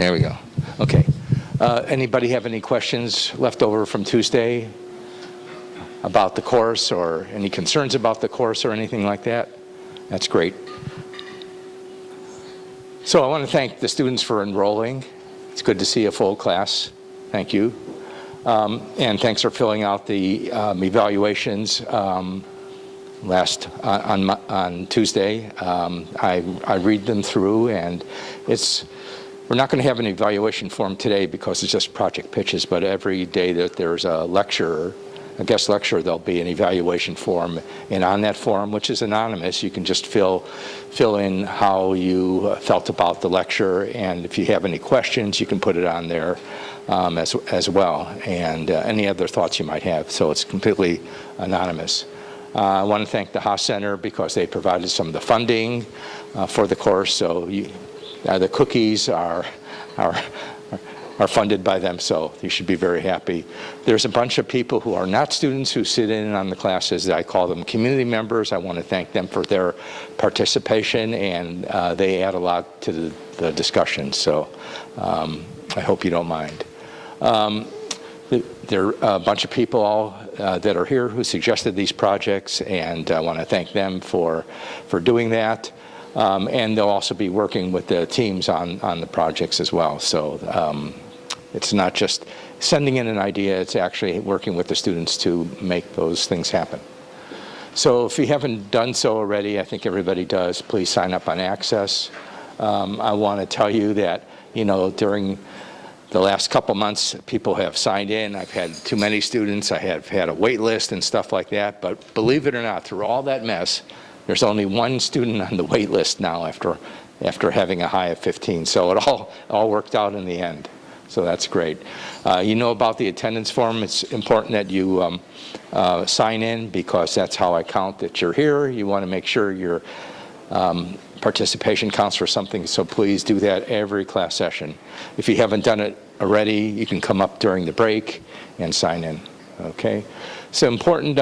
There we go. Okay. Anybody have any questions left over from Tuesday about the course, or any concerns about the course or anything like that? That's great. So I want to thank the students for enrolling. It's good to see a full class. Thank you. And thanks for filling out the evaluations on Tuesday. I read them through, and we're not going to have an evaluation form today because it's just project pitches, but every day that there's a lecturer, a guest lecturer, there'll be an evaluation form, and on that form, which is anonymous, you can just fill in how you felt about the lecture, and if you have any questions, you can put it on there as well, and any other thoughts you might have. So it's completely anonymous. I want to thank the Haas Center because they provided some of the funding for the course. So the cookies are funded by them, so you should be very happy. There's a bunch of people who are not students who sit in on the classes. I call them community members. I want to thank them for their participation, and they add a lot to the discussion. So I hope you don't mind. There are a bunch of people that are here who suggested these projects, and I want to thank them for doing that. And they'll also be working with the teams on the projects as well. So it's not just sending in an idea, it's actually working with the students to make those things happen. So if you haven't done so already, I think everybody does, please sign up on Access. I want to tell you that, during the last couple months, people have signed in. I've had too many students. I have had a wait list and stuff like that. But believe it or not, through all that mess, there's only one student on the wait list now after having a high of 15. So it all worked out in the end. So that's great. You know about the attendance form. It's important that you sign in because that's how I count that you're here. You want to make sure your participation counts for something, so please do that every class session. If you haven't done it already, you can come up during the break and sign in. Okay? So important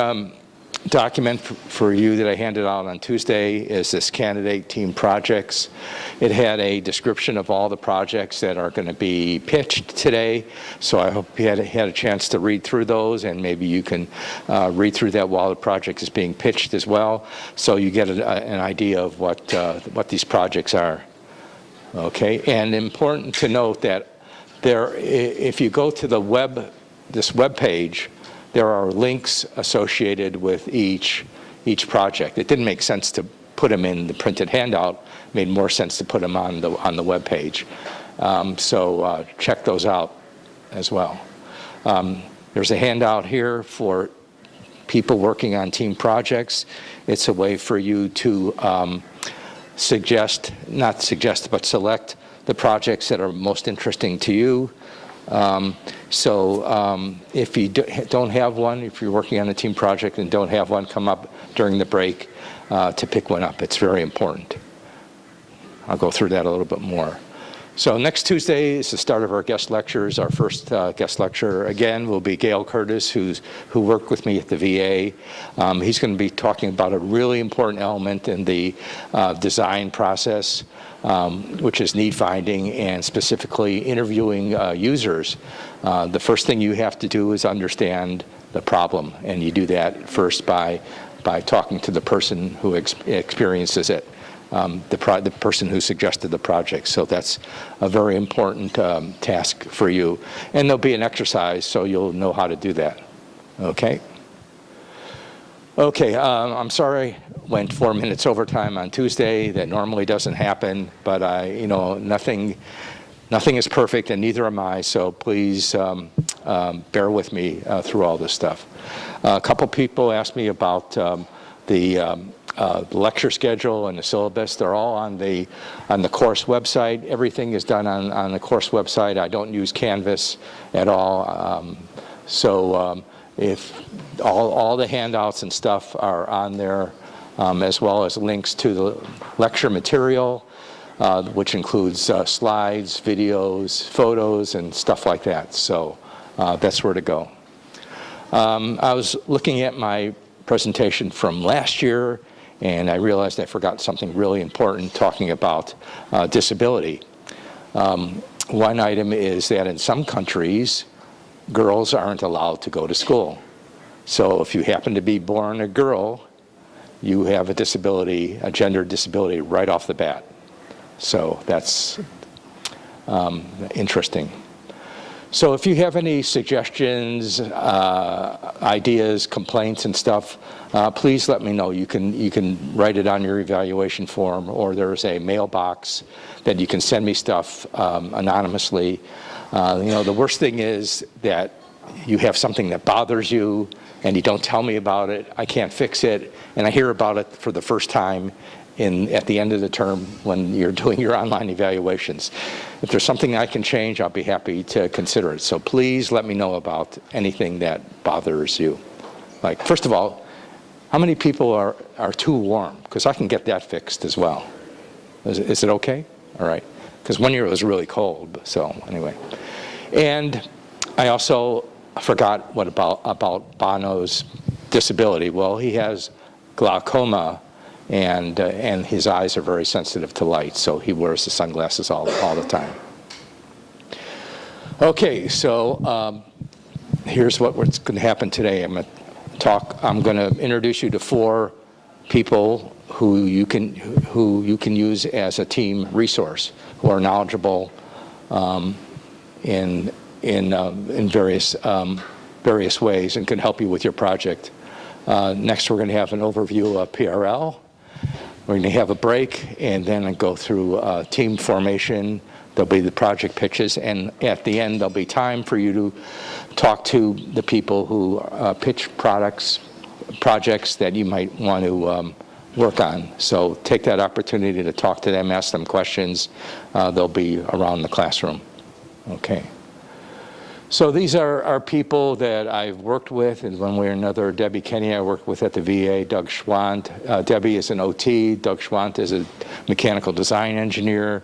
document for you that I handed out on Tuesday is this candidate team projects. It had a description of all the projects that are going to be pitched today, so I hope you had a chance to read through those, and maybe you can read through that while the project is being pitched as well, so you get an idea of what these projects are. Okay, and important to note that if you go to this web page, there are links associated with each project. It didn't make sense to put them in the printed handout. It made more sense to put them on the web page. So check those out as well. There's a handout here for people working on team projects. It's a way for you to select the projects that are most interesting to you. If you don't have one, if you're working on a team project and don't have one, come up during the break to pick one up. It's very important. I'll go through that a little bit more. So next Tuesday is the start of our guest lectures. Our first guest lecturer, again, will be Gail Curtis, who worked with me at the VA. He's going to be talking about a really important element in the design process, which is need finding and specifically interviewing users. The first thing you have to do is understand the problem, and you do that first by talking to the person who experiences it. The person who suggested the project. So that's a very important task for you. And there'll be an exercise so you'll know how to do that. Okay? Okay, I'm sorry, went 4 minutes overtime on Tuesday. That normally doesn't happen, but nothing is perfect, and neither am I, so please bear with me through all this stuff. A couple people asked me about the lecture schedule and the syllabus. They're all on the course website. Everything is done on the course website. I don't use Canvas at all. If all the handouts and stuff are on there, as well as links to the lecture material, which includes slides, videos, photos, and stuff like that. So that's where to go. I was looking at my presentation from last year, and I realized I forgot something really important talking about disability. one item is that in some countries, girls aren't allowed to go to school. So if you happen to be born a girl, you have a disability, a gender disability right off the bat. So that's interesting. So if you have any suggestions, ideas, complaints and stuff, please let me know. You can write it on your evaluation form, or there's a mailbox that you can send me stuff anonymously. The worst thing is that you have something that bothers you and you don't tell me about it. I can't fix it, and I hear about it for the first time at the end of the term when you're doing your online evaluations. If there's something I can change, I'll be happy to consider it. So please let me know about anything that bothers you. Like, first of all, how many people are too warm? Because I can get that fixed as well. Is it okay? All right. Because one year it was really cold, so anyway. And I also forgot what about Bono's disability. Well, he has glaucoma, and his eyes are very sensitive to light, so he wears the sunglasses all the time. Okay, so here's what's going to happen today. I'm going to introduce you to 4 people who you can use as a team resource, who are knowledgeable in various ways and can help you with your project. Next, we're going to have an overview of PRL. We're going to have a break, and then go through team formation. There'll be the project pitches, and at the end, there'll be time for you to talk to the people who pitch projects that you might want to work on. So take that opportunity to talk to them, ask them questions. They'll be around the classroom. Okay. So these are people that I've worked with in one way or another. Debbie Kenny I worked with at the VA. Doug Schwant. Debbie is an OT. Doug Schwant is a mechanical design engineer.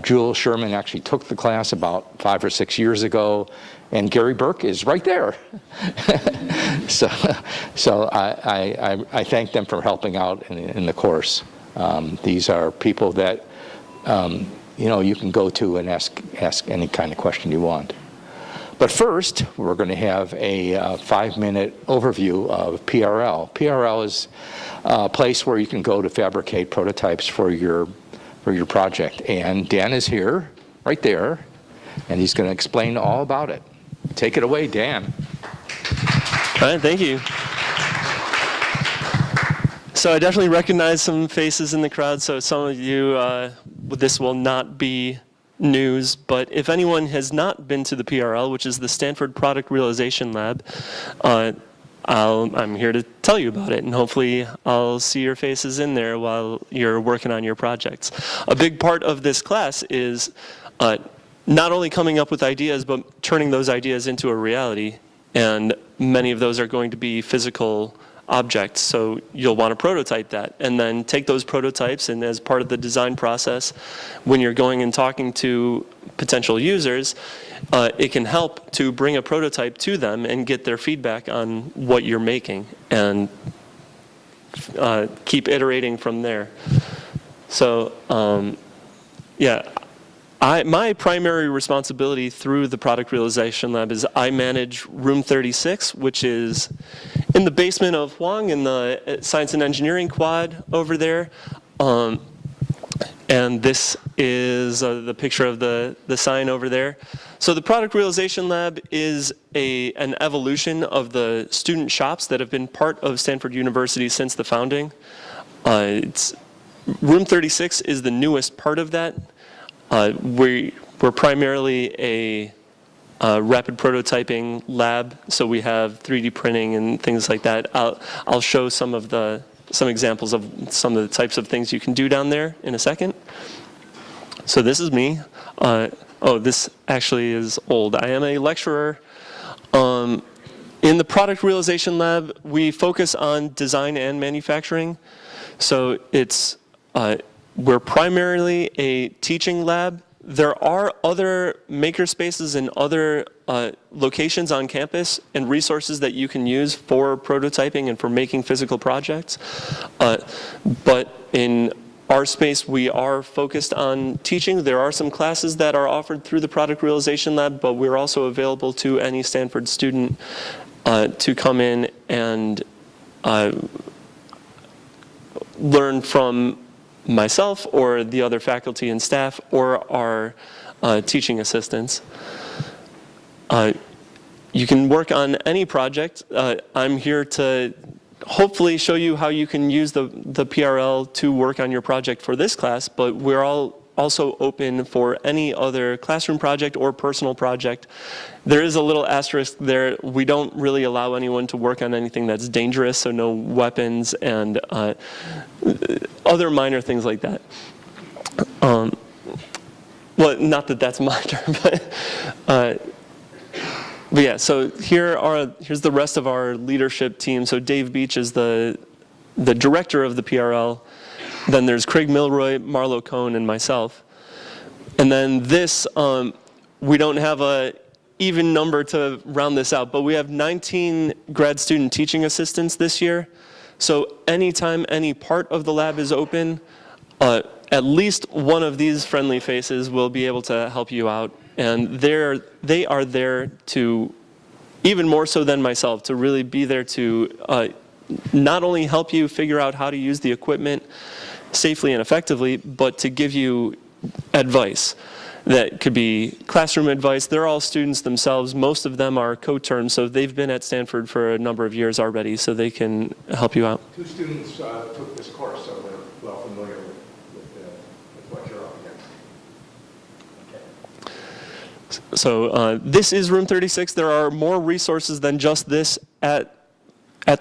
Jules Sherman actually took the class about 5 or 6 years ago. And Gary Burke is right there. So I thank them for helping out in the course. These are people that you can go to and ask any kind of question you want. But first, we're going to have a 5-minute overview of PRL. PRL is a place where you can go to fabricate prototypes for your project. And Dan is here, right there, and he's going to explain all about it. Take it away, Dan. All right, thank you. So I definitely recognize some faces in the crowd, so some of you, this will not be news, but if anyone has not been to the PRL, which is the Stanford Product Realization Lab, I'm here to tell you about it, and hopefully I'll see your faces in there while you're working on your projects. A big part of this class is not only coming up with ideas, but turning those ideas into a reality, and many of those are going to be physical objects, so you'll want to prototype that and then take those prototypes, and as part of the design process, when you're going and talking to potential users, it can help to bring a prototype to them and get their feedback on what you're making and keep iterating from there. So my primary responsibility through the Product Realization Lab is I manage Room 36, which is in the basement of Huang in the Science and Engineering Quad over there. And this is the picture of the sign over there. So the Product Realization Lab is an evolution of the student shops that have been part of Stanford University since the founding. Room 36 is the newest part of that. We're primarily a rapid prototyping lab, so we have 3D printing and things like that. I'll show some examples of some of the types of things you can do down there in a second. So this is me. This actually is old. I am a lecturer. In the Product Realization Lab, we focus on design and manufacturing. So we're primarily a teaching lab. There are other maker spaces and other locations on campus and resources that you can use for prototyping and for making physical projects. But in our space, we are focused on teaching. There are some classes that are offered through the Product Realization Lab, but we're also available to any Stanford student to come in and learn from myself or the other faculty and staff or our teaching assistants. You can work on any project. I'm here to hopefully show you how you can use the PRL to work on your project for this class, but we're all also open for any other classroom project or personal project. There is a little asterisk there. We don't really allow anyone to work on anything that's dangerous, so no weapons and other minor things like that. Well, not that that's minor, but yeah, so here's the rest of our leadership team. So Dave Beach is the director of the PRL. Then there's Craig Milroy, Marlo Cohn, and myself. And then this, we don't have a even number to round this out, but we have 19 grad student teaching assistants this year. So anytime any part of the lab is open, at least one of these friendly faces will be able to help you out. And they are there to, even more so than myself, to really be there to not only help you figure out how to use the equipment safely and effectively, but to give you advice. That could be classroom advice. They're all students themselves. Most of them are co-term, so they've been at Stanford for a number of years already, so they can help you out. 2 students took this course, so they're well familiar with what you're up against. So this is room 36. There are more resources than just this at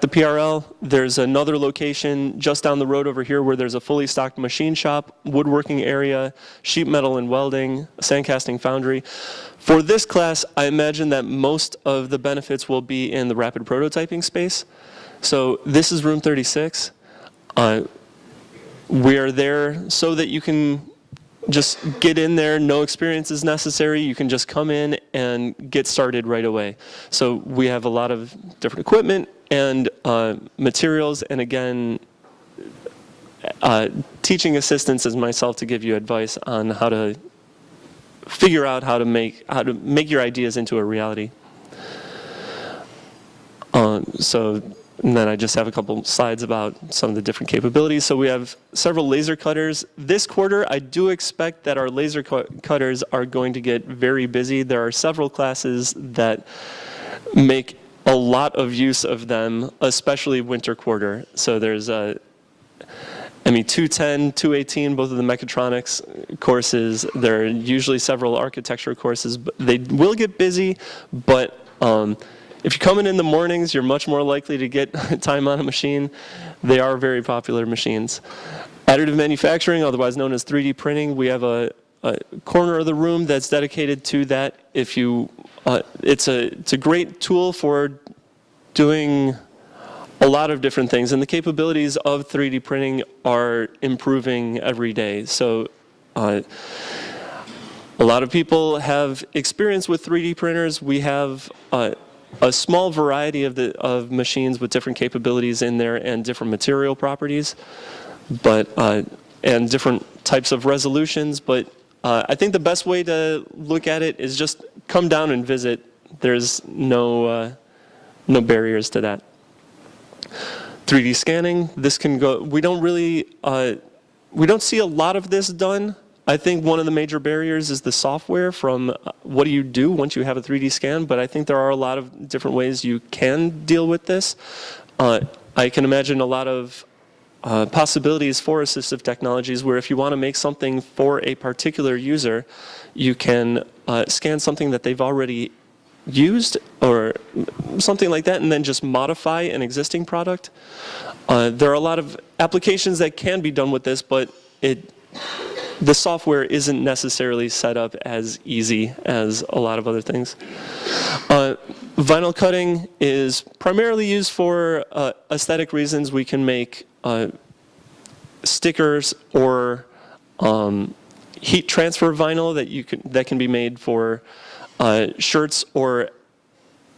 the PRL. There's another location just down the road over here where there's a fully stocked machine shop, woodworking area, sheet metal and welding, sandcasting foundry. For this class, I imagine that most of the benefits will be in the rapid prototyping space. So this is room 36. We are there so that you can just get in there, no experience is necessary. You can just come in and get started right away. So we have a lot of different equipment and materials, and again, teaching assistants as myself to give you advice on how to figure out how to make your ideas into a reality. And then I just have a couple slides about some of the different capabilities. So we have several laser cutters. This quarter, I do expect that our laser cutters are going to get very busy. There are several classes that make a lot of use of them, especially winter quarter. So there's ME 210, 218, both of the mechatronics courses. There are usually several architecture courses. But they will get busy, but if you come in the mornings, you're much more likely to get time on a machine. They are very popular machines. Additive manufacturing, otherwise known as 3D printing, we have a corner of the room that's dedicated to that. If you, it's a great tool for doing a lot of different things, and the capabilities of 3D printing are improving every day. So a lot of people have experience with 3D printers. We have a small variety of machines with different capabilities in there and different material properties, but and different types of resolutions. But I think the best way to look at it is just come down and visit. There's no barriers to that. 3D scanning. This can go. We don't see a lot of this done. I think one of the major barriers is the software from what do you do once you have a 3D scan, but I think there are a lot of different ways you can deal with this. I can imagine a lot of possibilities for assistive technologies where if you want to make something for a particular user, you can scan something that they've already used or something like that and then just modify an existing product. There are a lot of applications that can be done with this, but the software isn't necessarily set up as easy as a lot of other things. Vinyl cutting is primarily used for aesthetic reasons. We can make stickers or heat transfer vinyl that can be made for shirts or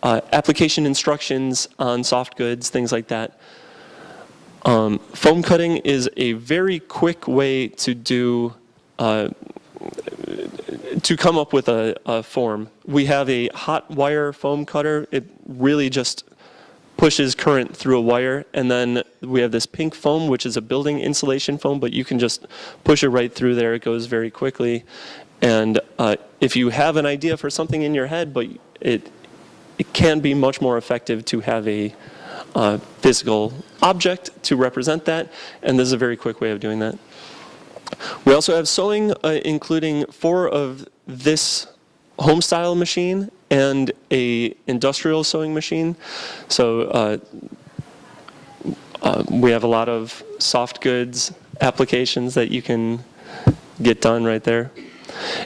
application instructions on soft goods, things like that. Foam cutting is a very quick way to do to come up with a form. We have a hot wire foam cutter. It really just pushes current through a wire, and then we have this pink foam, which is a building insulation foam, but you can just push it right through there. It goes very quickly. And if you have an idea for something in your head, but it can be much more effective to have a physical object to represent that, and this is a very quick way of doing that. We also have sewing, including 4 of this home style machine and a industrial sewing machine. So we have a lot of soft goods applications that you can get done right there.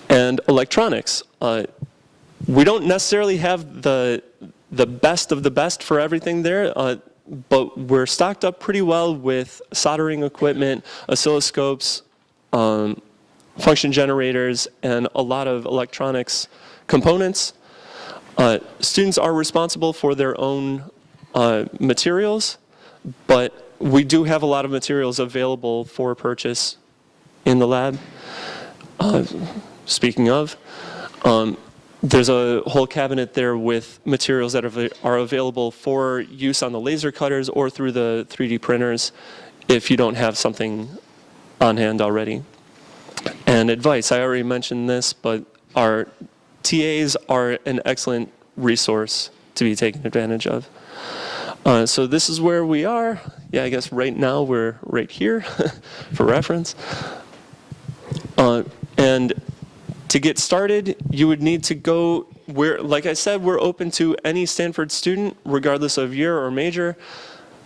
And electronics. We don't necessarily have the best of the best for everything there, but we're stocked up pretty well with soldering equipment, oscilloscopes, function generators, and a lot of electronics components. Students are responsible for their own materials, but we do have a lot of materials available for purchase in the lab. Speaking of, there's a whole cabinet there with materials that are available for use on the laser cutters or through the 3D printers if you don't have something on hand already. And advice, I already mentioned this, but our TAs are an excellent resource to be taken advantage of. So this is where we are. Yeah, I guess right now we're right here for reference. And to get started, you would need to go where, like I said, we're open to any Stanford student, regardless of year or major.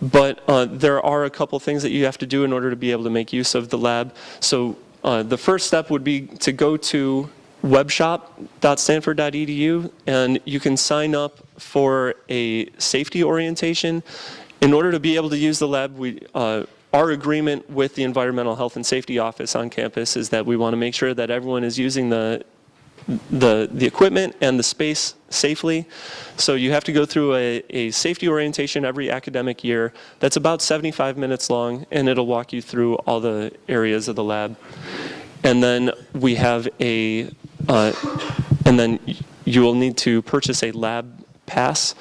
But there are a couple things that you have to do in order to be able to make use of the lab. So the first step would be to go to webshop.stanford.edu, and you can sign up for a safety orientation. In order to be able to use the lab, our agreement with the Environmental Health and Safety Office on campus is that we want to make sure that everyone is using the equipment and the space safely. So you have to go through a safety orientation every academic year. That's about 75 minutes long, and it'll walk you through all the areas of the lab. And then we have and then you will need to purchase a lab pass.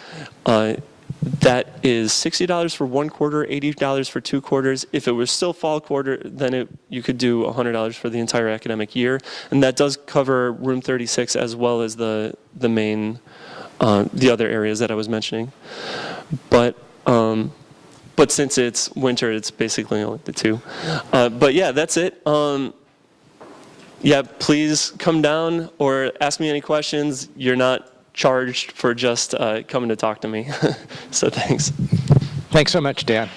That is $60 for 1 quarter, $80 for 2 quarters. If it was still fall quarter, then you could do $100 for the entire academic year. And that does cover room 36 as well as the main, the other areas that I was mentioning. But since it's winter, it's basically only the 2. But yeah, that's it. Yeah, please come down or ask me any questions. You're not charged for just coming to talk to me. So thanks. Thanks so much, Dan.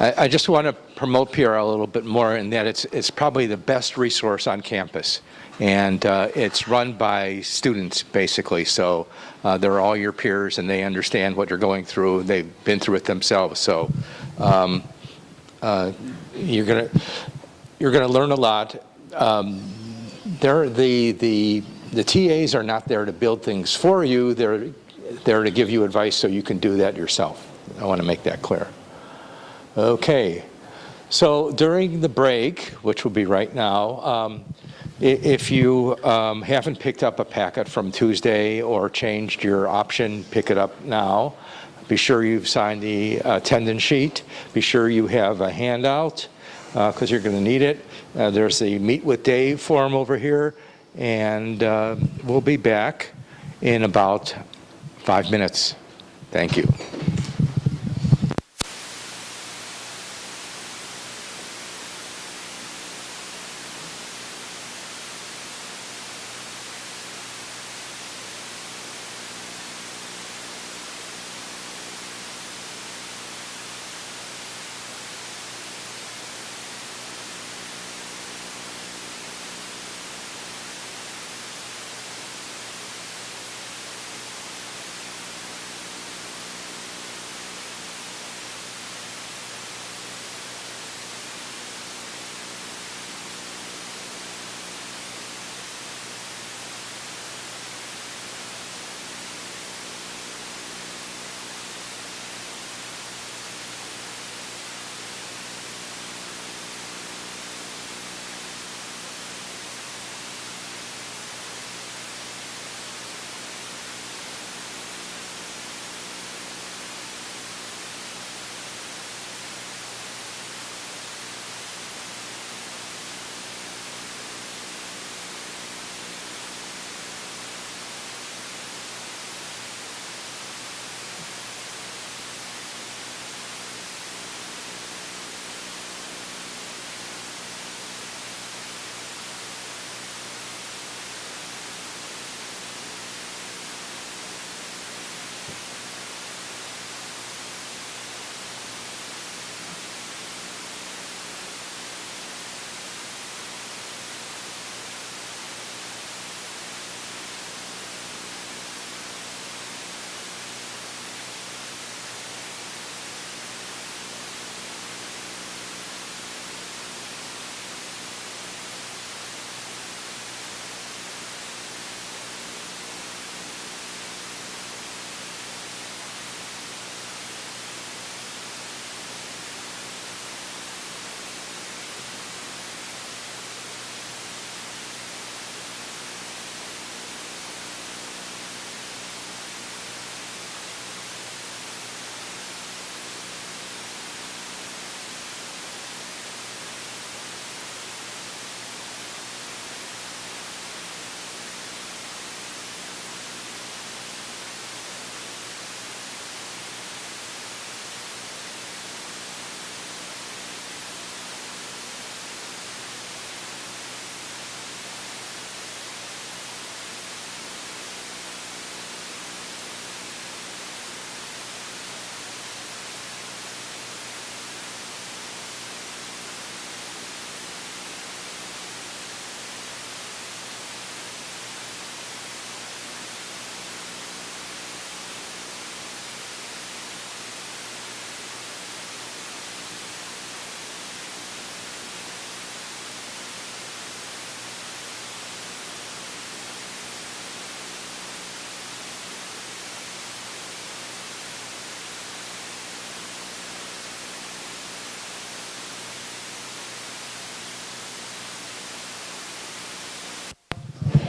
I just want to promote PR a little bit more in that it's probably the best resource on campus. And it's run by students, basically. So they're all your peers, and they understand what you're going through. They've been through it themselves. So you're gonna learn a lot. The TAs are not there to build things for you. They're there to give you advice so you can do that yourself. I want to make that clear. Okay. So during the break, which will be right now, if you haven't picked up a packet from Tuesday or changed your option, pick it up now. Be sure you've signed the attendance sheet. Be sure you have a handout because you're going to need it. There's the Meet with Dave form over here, and we'll be back in about 5 minutes. Thank you.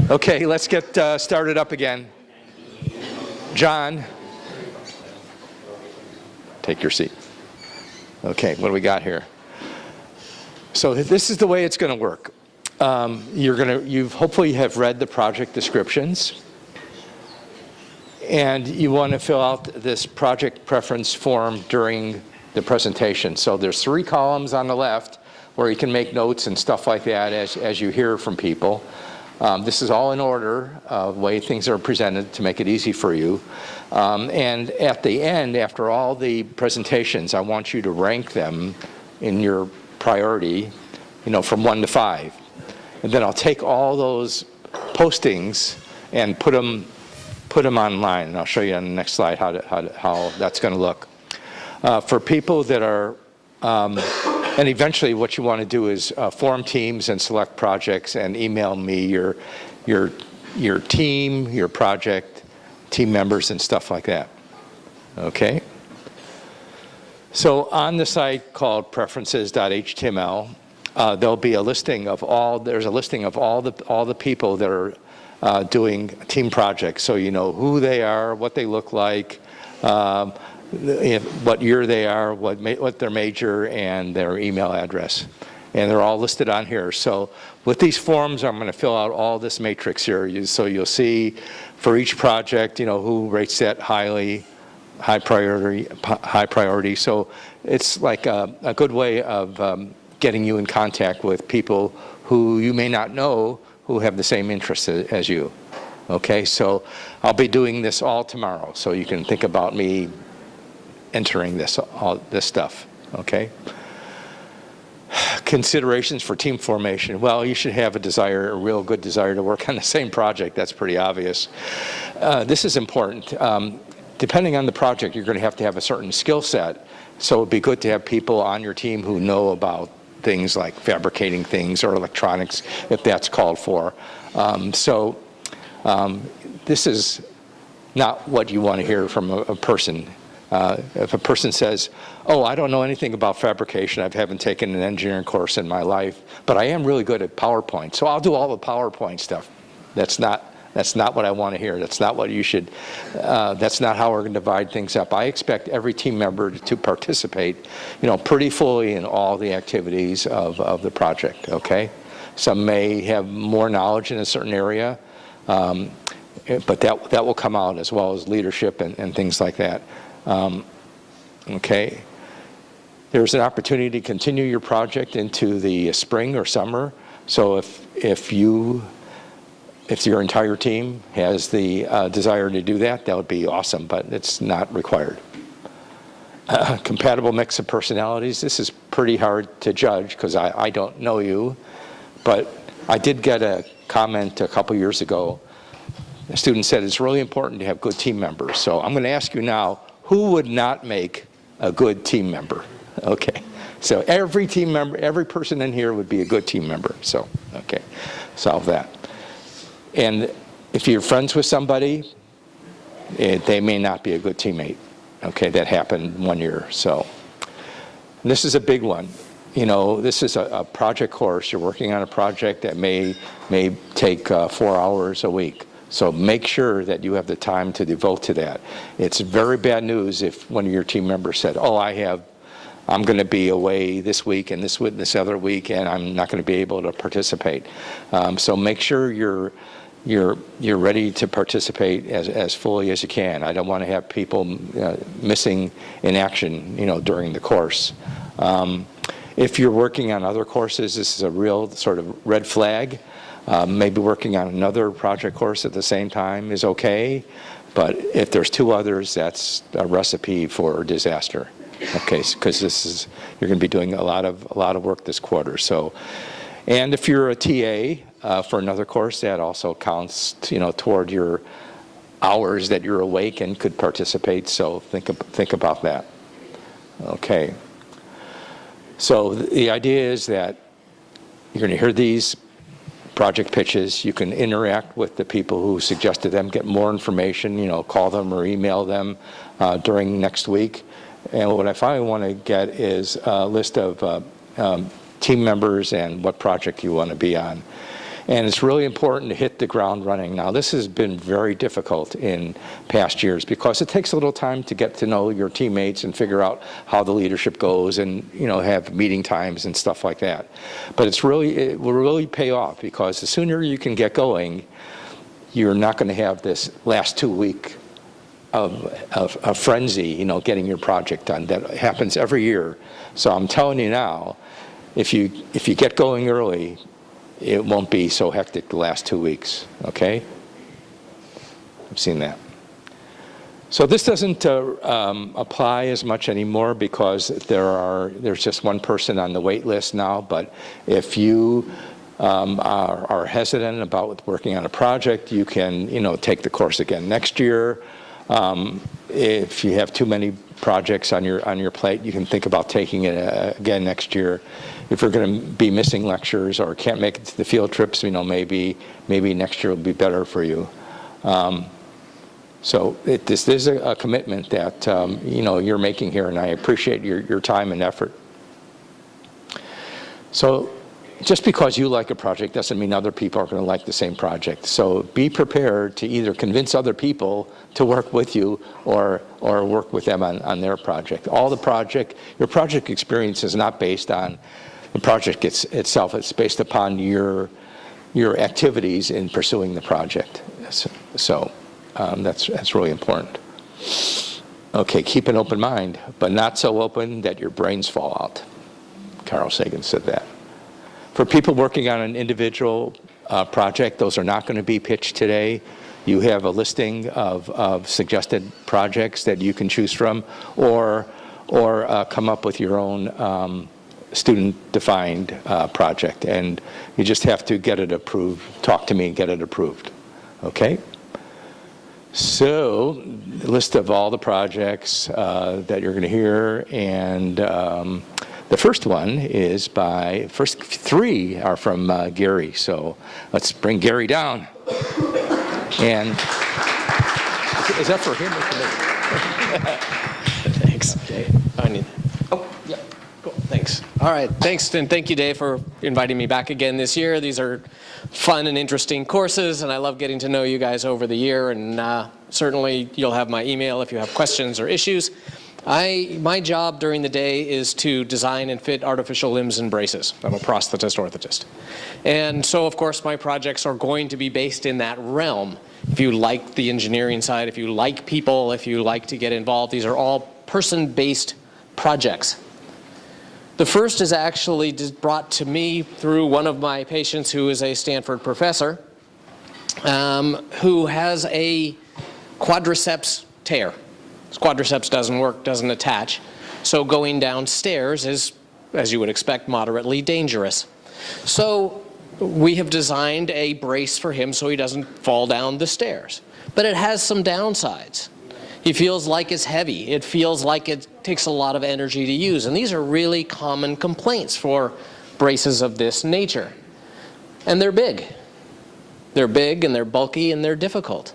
Okay, let's get started up again. John, take your seat. Okay, what do we got here? So this is the way it's going to work. You hopefully have read the project descriptions, and you want to fill out this project preference form during the presentation. So there's 3 columns on the left where you can make notes and stuff like that as you hear from people. This is all in order, the way things are presented to make it easy for you. And at the end, after all the presentations, I want you to rank them in your priority, from 1 to 5. And then I'll take all those postings and put them online. And I'll show you on the next slide how that's going to look. For people that are, and eventually what you want to do is form teams and select projects and email me your team, your project, team members, and stuff like that. Okay? So on the site called preferences.html, there'll be a listing of all the people that are doing team projects. So you know who they are, what they look like, what year they are, what their major, and their email address. And they're all listed on here. So with these forms, I'm going to fill out all this matrix here. So you'll see for each project, who rates that high priority. So it's like a good way of getting you in contact with people who you may not know who have the same interests as you. Okay, so I'll be doing this all tomorrow, so you can think about me entering all this stuff. Okay. Considerations for team formation. Well, you should have a real good desire to work on the same project. That's pretty obvious. This is important. Depending on the project, you're going to have a certain skill set. So it'd be good to have people on your team who know about things like fabricating things or electronics, if that's called for. This is not what you want to hear from a person. If a person says, oh, I don't know anything about fabrication, I haven't taken an engineering course in my life, but I am really good at PowerPoint, so I'll do all the PowerPoint stuff. That's not what I want to hear. That's not what you should, that's not how we're going to divide things up. I expect every team member to participate, pretty fully in all the activities of the project, okay? Some may have more knowledge in a certain area, but that will come out, as well as leadership and things like that. Okay. There's an opportunity to continue your project into the spring or summer. So if your entire team has the desire to do that, that would be awesome, but it's not required. Compatible mix of personalities. This is pretty hard to judge because I don't know you, but I did get a comment a couple years ago. A student said it's really important to have good team members. So I'm going to ask you now, who would not make a good team member? Okay, so every team member, every person in here would be a good team member. So, okay, solve that. And if you're friends with somebody, they may not be a good teammate. Okay, that happened one year. So this is a big one. This is a project course. You're working on a project that may take 4 hours a week. So make sure that you have the time to devote to that. It's very bad news if one of your team members said, oh, I'm going to be away this week and this other week, and I'm not going to be able to participate. So make sure you're ready to participate as fully as you can. I don't want to have people missing in action, during the course. If you're working on other courses, this is a real sort of red flag. Maybe working on another project course at the same time is okay, but if there's 2 others, that's a recipe for disaster. Okay, because you're going to be doing a lot of work this quarter. So, and if you're a TA for another course, that also counts, toward your hours that you're awake and could participate. So think about that. Okay. So the idea is that you're going to hear these project pitches. You can interact with the people who suggested them, get more information, call them or email them during next week. And what I finally want to get is a list of team members and what project you want to be on. And it's really important to hit the ground running. Now, this has been very difficult in past years because it takes a little time to get to know your teammates and figure out how the leadership goes and, have meeting times and stuff like that. But it will really pay off because the sooner you can get going, you're not going to have this last 2 week of frenzy, getting your project done. That happens every year. So I'm telling you now, if you get going early, it won't be so hectic the last 2 weeks, okay? I've seen that. So this doesn't apply as much anymore because there's just one person on the wait list now, but if you are hesitant about working on a project, you can, take the course again next year. If you have too many projects on your plate, you can think about taking it again next year. If you're going to be missing lectures or can't make it to the field trips, maybe next year will be better for you. So this is a commitment that you're making here, and I appreciate your time and effort. So just because you like a project doesn't mean other people are going to like the same project. So be prepared to either convince other people to work with you or work with them on their project. Your project experience is not based on the project itself. It's based upon your activities in pursuing the project. So that's really important. Okay, keep an open mind, but not so open that your brains fall out. Carl Sagan said that. For people working on an individual project, those are not going to be pitched today. You have a listing of suggested projects that you can choose from, or come up with your own student-defined project, and you just have to get it approved. Talk to me and get it approved. Okay? So, the list of all the projects that you're going to hear, and the first one is first three are from Gary, so let's bring Gary down. And is that for him or for me? Thanks. Okay. Yeah. Cool. Thanks. All right. Thanks, and thank you, Dave, for inviting me back again this year. These are fun and interesting courses, and I love getting to know you guys over the year. And certainly, you'll have my email if you have questions or issues. My job during the day is to design and fit artificial limbs and braces. I'm a prosthetist orthotist. And so, of course, my projects are going to be based in that realm. If you like the engineering side, if you like people, if you like to get involved, these are all person-based projects. The first is actually brought to me through one of my patients who is a Stanford professor who has a quadriceps tear. His quadriceps doesn't work, doesn't attach. So going downstairs is, as you would expect, moderately dangerous. So we have designed a brace for him so he doesn't fall down the stairs. But it has some downsides. He feels like it's heavy. It feels like it takes a lot of energy to use. And these are really common complaints for braces of this nature. And they're big. They're big and they're bulky and they're difficult.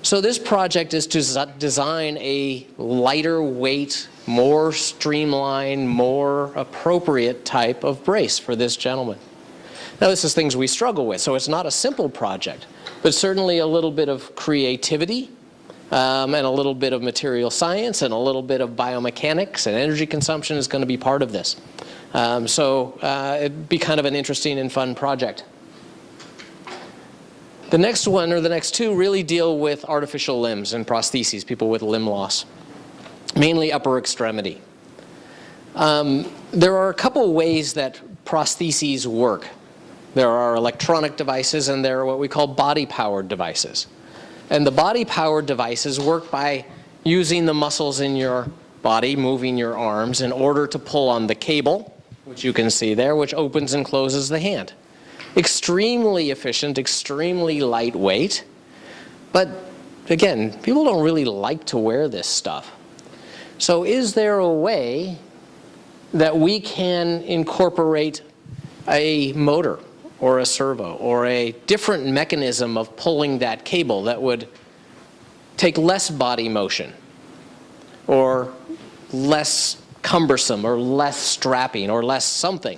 So this project is to design a lighter weight, more streamlined, more appropriate type of brace for this gentleman. Now this is things we struggle with, so it's not a simple project, but certainly a little bit of creativity and a little bit of material science and a little bit of biomechanics and energy consumption is going to be part of this. So it'd be kind of an interesting and fun project. The next one, or the next two, really deal with artificial limbs and prostheses, people with limb loss, mainly upper extremity. There are a couple ways that prostheses work. There are electronic devices and there are what we call body-powered devices. And the body-powered devices work by using the muscles in your body, moving your arms in order to pull on the cable, which you can see there, which opens and closes the hand. Extremely efficient, extremely lightweight, but again, people don't really like to wear this stuff. So is there a way that we can incorporate a motor or a servo or a different mechanism of pulling that cable that would take less body motion or less cumbersome or less strapping or less something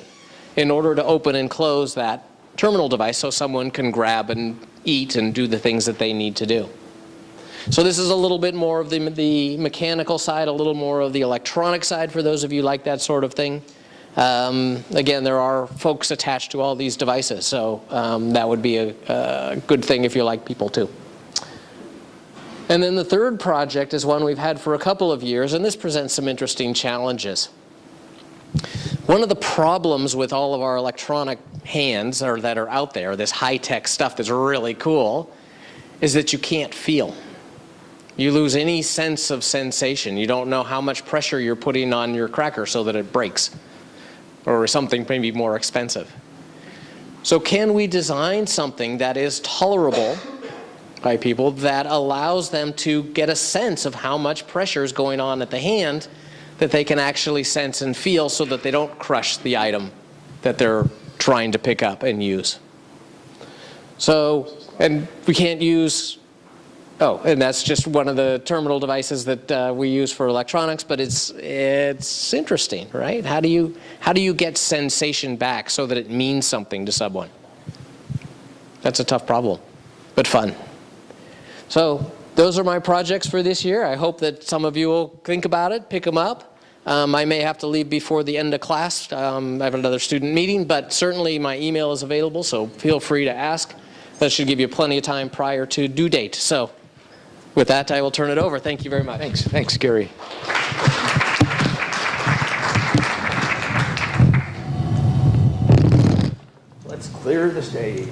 in order to open and close that terminal device so someone can grab and eat and do the things that they need to do. So this is a little bit more of the mechanical side, a little more of the electronic side for those of you like that sort of thing. Again, there are folks attached to all these devices, so that would be a good thing if you like people too. And then the third project is one we've had for a couple of years, and this presents some interesting challenges. One of the problems with all of our electronic hands that are out there, this high-tech stuff that's really cool, is that you can't feel. You lose any sense of sensation. You don't know how much pressure you're putting on your cracker so that it breaks, or something maybe more expensive. So can we design something that is tolerable by people that allows them to get a sense of how much pressure is going on at the hand that they can actually sense and feel so that they don't crush the item that they're trying to pick up and use? So, and we can't use, and that's just one of the terminal devices that we use for electronics, but it's interesting, right? How do you get sensation back so that it means something to someone? That's a tough problem, but fun. So those are my projects for this year. I hope that some of you will think about it, pick them up. I may have to leave before the end of class. I have another student meeting, but certainly my email is available, so feel free to ask. That should give you plenty of time prior to due date. So with that, I will turn it over. Thank you very much. Thanks, Gary. Let's clear the stage.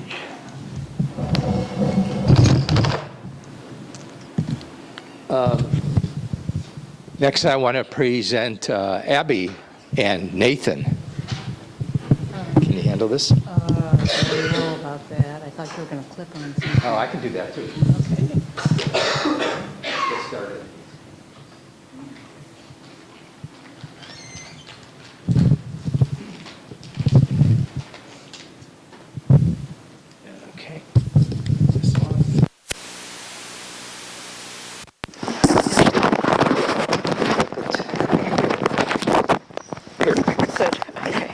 Next, I want to present Abby and Nathan. Can you handle this? I don't know about that. I thought you were going to clip on something. Oh, I can do that too. Okay. Get started. Okay. This one. Here. Good. Okay.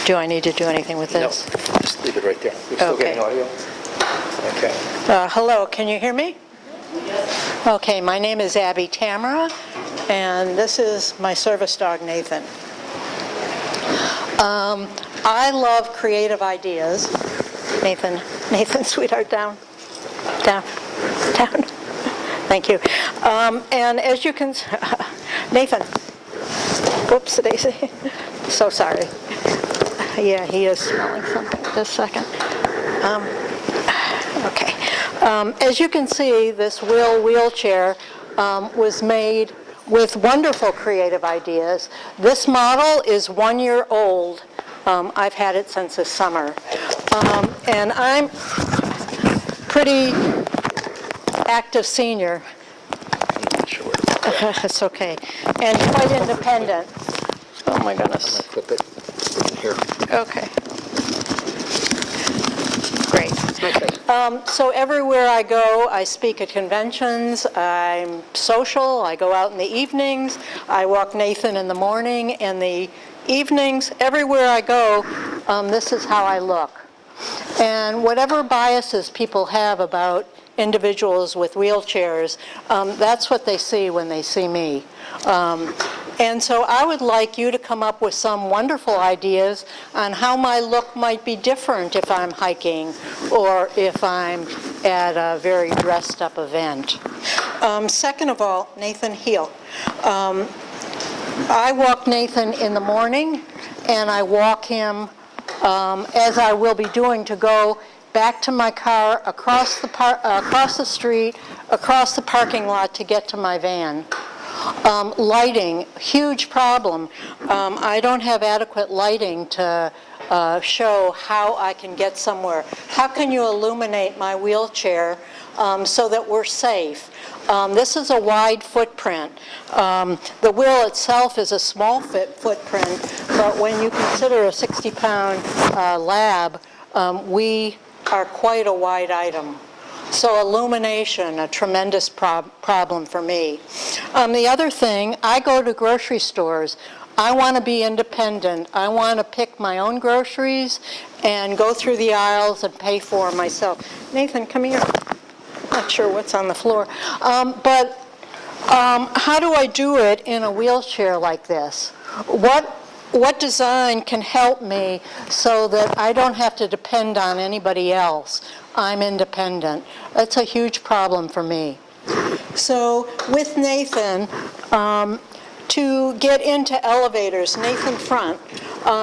Do I need to do anything with No, this? just leave it right there. We're still Okay. getting audio? Okay. Hello, can you hear me? Yes. Okay, my name is Abby Tamara, and this is my service dog, Nathan. I love creative ideas. Nathan, sweetheart, down. Thank you. And as you can, Nathan, whoops, Daisy, so sorry. Yeah, he is smelling something. Just a second. Okay. As you can see, this wheelchair was made with wonderful creative ideas. This model is 1 year old. I've had it since this summer. And I'm pretty active senior. Sure. It's okay. And quite independent. Oh my goodness. Clip it. Here. Okay. Great. So everywhere I go, I speak at conventions, I'm social, I go out in the evenings, I walk Nathan in the morning and the evenings. Everywhere I go, this is how I look. And whatever biases people have about individuals with wheelchairs, that's what they see when they see me. And so I would like you to come up with some wonderful ideas on how my look might be different if I'm hiking or if I'm at a very dressed up event. Second of all, Nathan, heel. I walk Nathan in the morning and I walk him as I will be doing to go back to my car, across the street, across the parking lot to get to my van. Lighting, huge problem. I don't have adequate lighting to show how I can get somewhere. How can you illuminate my wheelchair so that we're safe? This is a wide footprint. The wheel itself is a small footprint, but when you consider a 60-pound lab, we are quite a wide item. So illumination, a tremendous problem for me. The other thing, I go to grocery stores I want to be independent. I want to pick my own groceries and go through the aisles and pay for myself. Nathan, come here. Not sure what's on the floor. But how do I do it in a wheelchair like this? What design can help me so that I don't have to depend on anybody else? I'm independent. That's a huge problem for me. So with Nathan, to get into elevators, Nathan Front,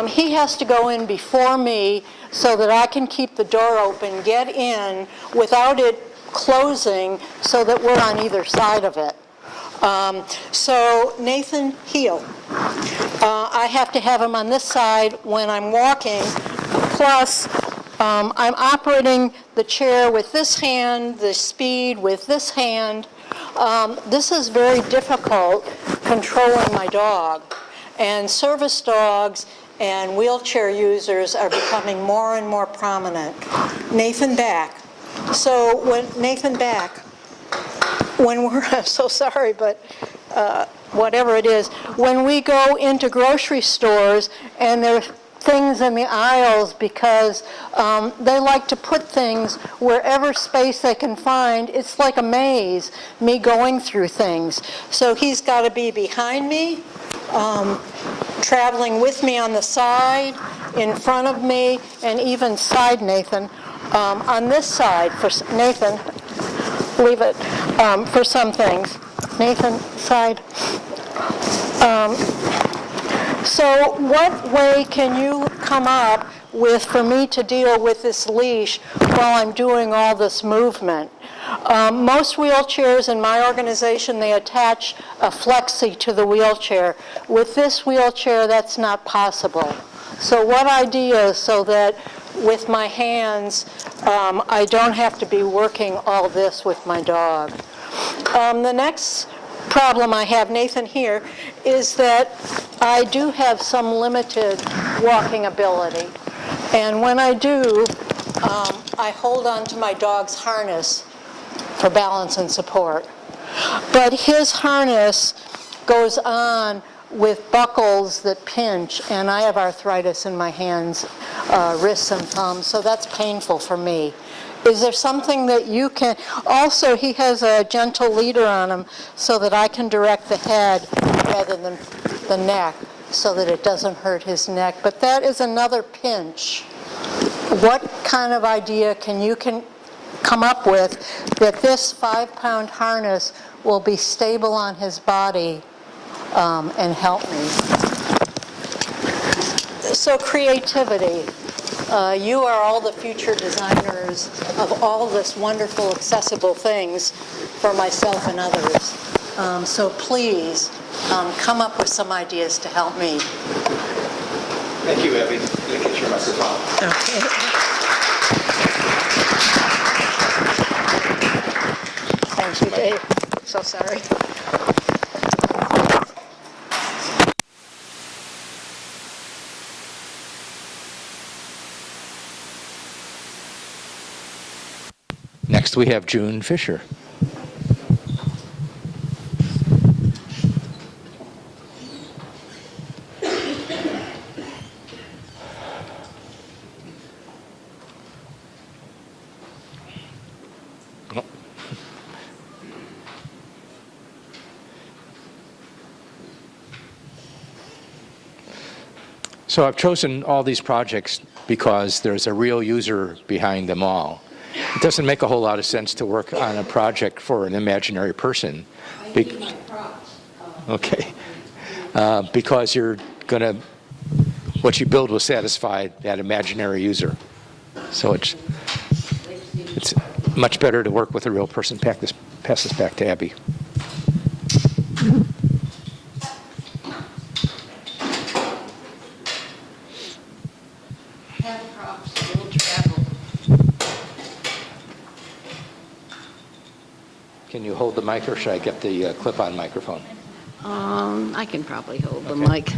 he has to go in before me so that I can keep the door open, get in without it closing so that we're on either side of it. So Nathan, heel. I have to have him on this side when I'm walking, plus I'm operating the chair with this hand, the speed with this hand. This is very difficult controlling my dog. And service dogs and wheelchair users are becoming more and more prominent. Nathan, back. So Nathan, back. When we're, I'm so sorry, but whatever it is, when we go into grocery stores and there's things in the aisles because they like to put things wherever space they can find. It's like a maze, me going through things. So he's got to be behind me, traveling with me on the side, in front of me, and even side Nathan. On this side, for Nathan, leave it for some things. Nathan, side. So what way can you come up with for me to deal with this leash while I'm doing all this movement? Most wheelchairs in my organization, they attach a flexi to the wheelchair. With this wheelchair, that's not possible. So what ideas so that with my hands, I don't have to be working all this with my dog? The next problem I have, Nathan, here, is that I do have some limited walking ability. And when I do, I hold on to my dog's harness for balance and support. But his harness goes on with buckles that pinch, and I have arthritis in my hands, wrists and thumbs, so that's painful for me. Is there something that you can, also he has a gentle leader on him so that I can direct the head rather than the neck so that it doesn't hurt his neck, but that is another pinch. What kind of idea can you come up with that this 5-pound harness will be stable on his body and help me? So creativity. You are all the future designers of all this wonderful, accessible things for myself and others. So please come up with some ideas to help me. Thank you, Abby. Let me get your microphone. Okay. Thank you, Dave. So sorry. Next, we have June Fisher. So I've chosen all these projects because there's a real user behind them all. It doesn't make a whole lot of sense to work on a project for an imaginary person. Okay. Because you're going to, what you build will satisfy that imaginary user. So it's much better to work with a real person. Pass this back to Abby. Can you hold the mic, or should I get the clip-on microphone? I can probably hold the Okay. mic.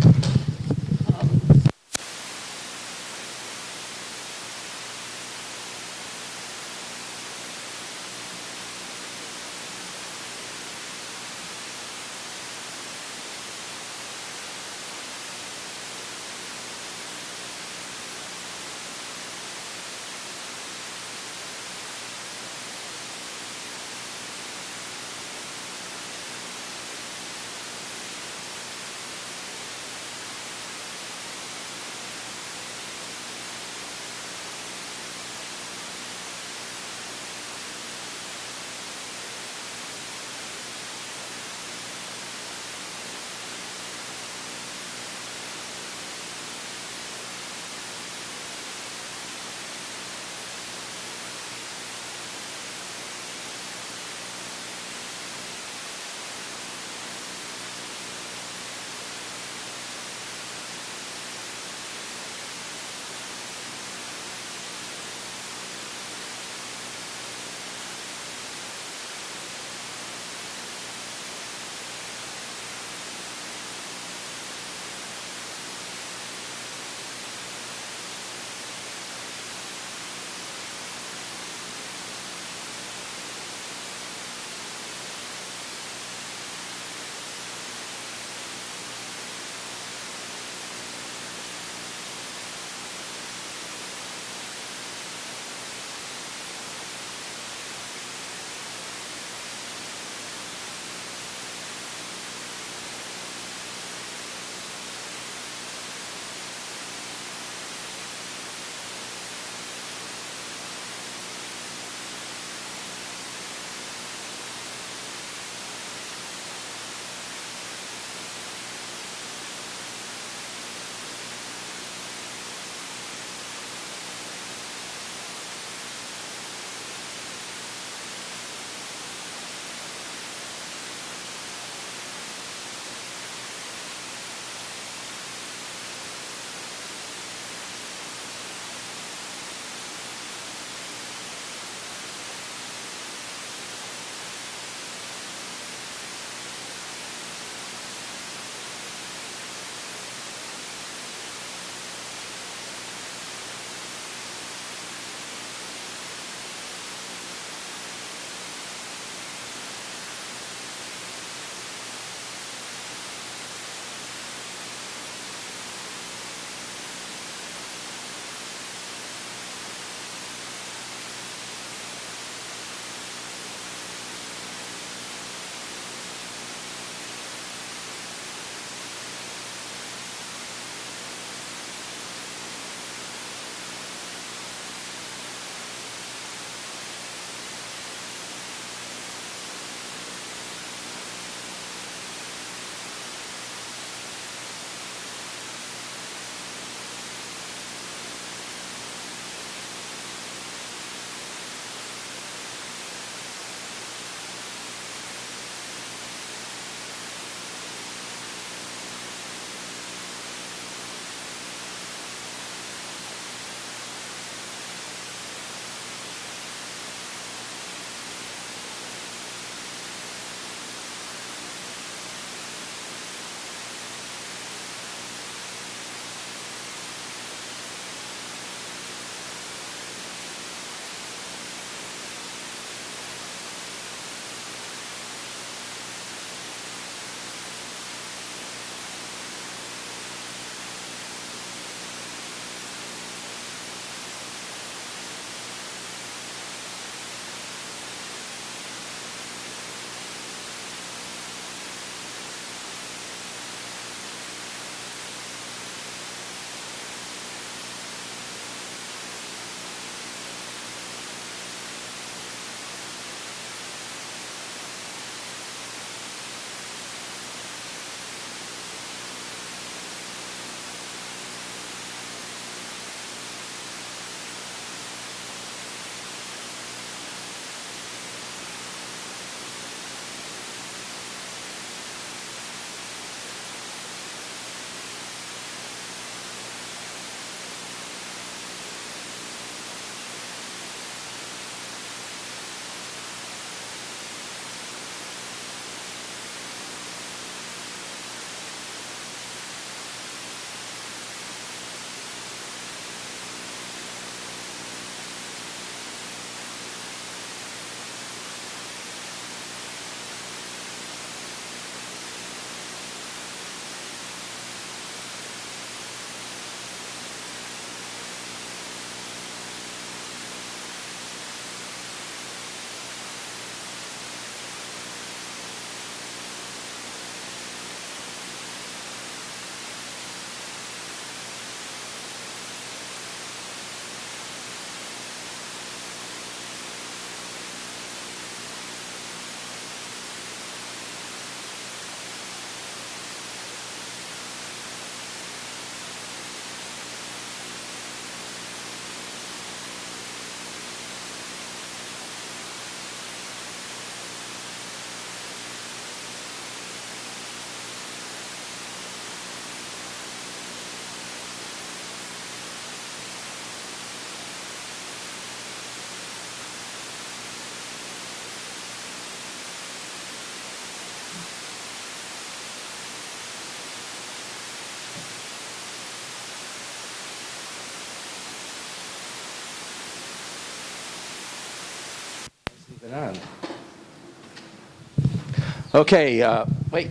Okay, wait.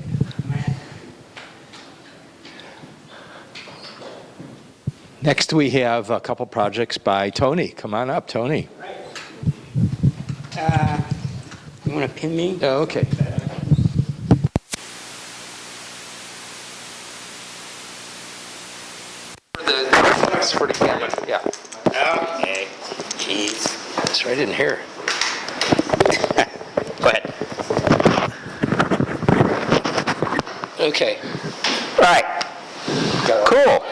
Next, we have a couple projects by Tony. Come on up, Tony. You want to pin me? Oh, okay. For the camera, yeah. Okay. Jeez. That's right in here. Go ahead. Okay. All right. Cool.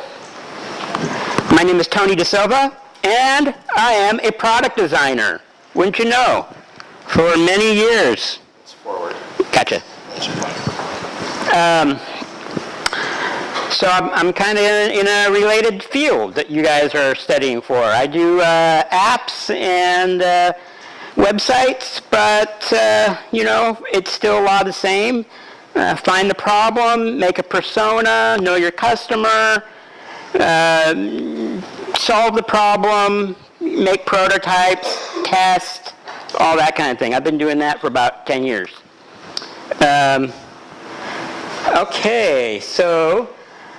My name is Tony DeSilva, and I am a product designer. Wouldn't you know? For many years. It's forward. Gotcha. So I'm kind of in a related field that you guys are studying for. I do apps and websites, but it's still a lot of the same. Find the problem, make a persona, know your customer, solve the problem, make prototypes, test, all that kind of thing. I've been doing that for about 10 years. Okay, so